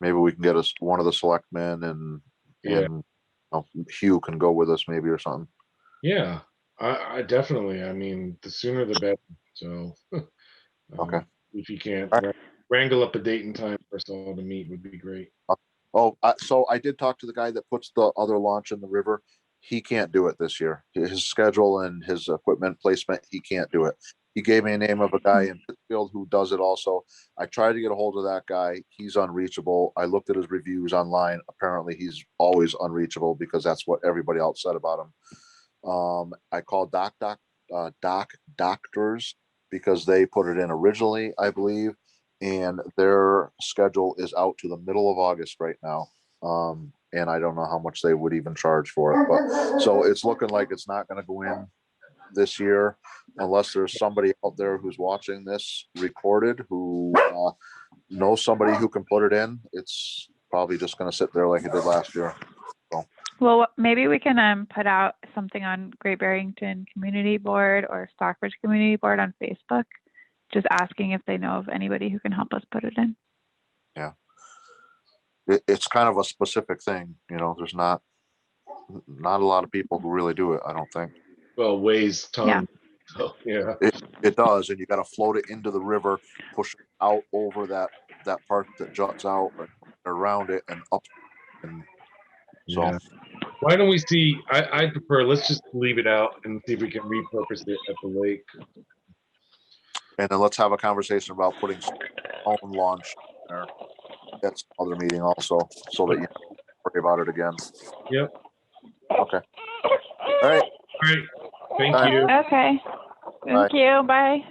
Speaker 3: maybe we can get us one of the selectmen, and
Speaker 1: Yeah.
Speaker 3: Hugh can go with us maybe or something.
Speaker 1: yeah, I definitely. I mean, the sooner the better. So,
Speaker 3: Okay.
Speaker 1: if you can't
Speaker 3: All right.
Speaker 1: wrangle up a date and time for us all to meet, would be great.
Speaker 3: Oh, so I did talk to the guy that puts the other launch in the river. He can't do it this year. His schedule and his equipment placement, he can't do it. He gave me a name of a guy in Pittsfield who does it also. I tried to get a hold of that guy. He's unreachable. I looked at his reviews online. Apparently he's always unreachable because that's what everybody else said about him. I called Doc Doctors because they put it in originally, I believe, and their schedule is out to the middle of August right now. And I don't know how much they would even charge for it, but so it's looking like it's not going to go in this year unless there's somebody out there who's watching this recorded who knows somebody who can put it in. It's probably just going to sit there like it did last year.
Speaker 2: Well, maybe we can put out something on Great Barrington Community Board or Stockbridge Community Board on Facebook, just asking if they know of anybody who can help us put it in.
Speaker 3: Yeah. It's kind of a specific thing, there's not a lot of people who really do it, I don't think.
Speaker 1: Well, weighs tons.
Speaker 2: Yeah.
Speaker 1: So, yeah.
Speaker 3: It does, and you got to float it into the river, push it out over that part that juts out, around it and up, and so.
Speaker 1: Yeah. Why don't we see? I prefer. Let's just leave it out and see if we can repurpose it at the lake.
Speaker 3: And then let's have a conversation about putting own launch there. That's another meeting also, so that you don't worry about it again.
Speaker 1: Yep.
Speaker 3: Okay. All right.
Speaker 1: All right. Thank
Speaker 3: Bye.
Speaker 1: you.
Speaker 2: Okay. Thank you. Bye.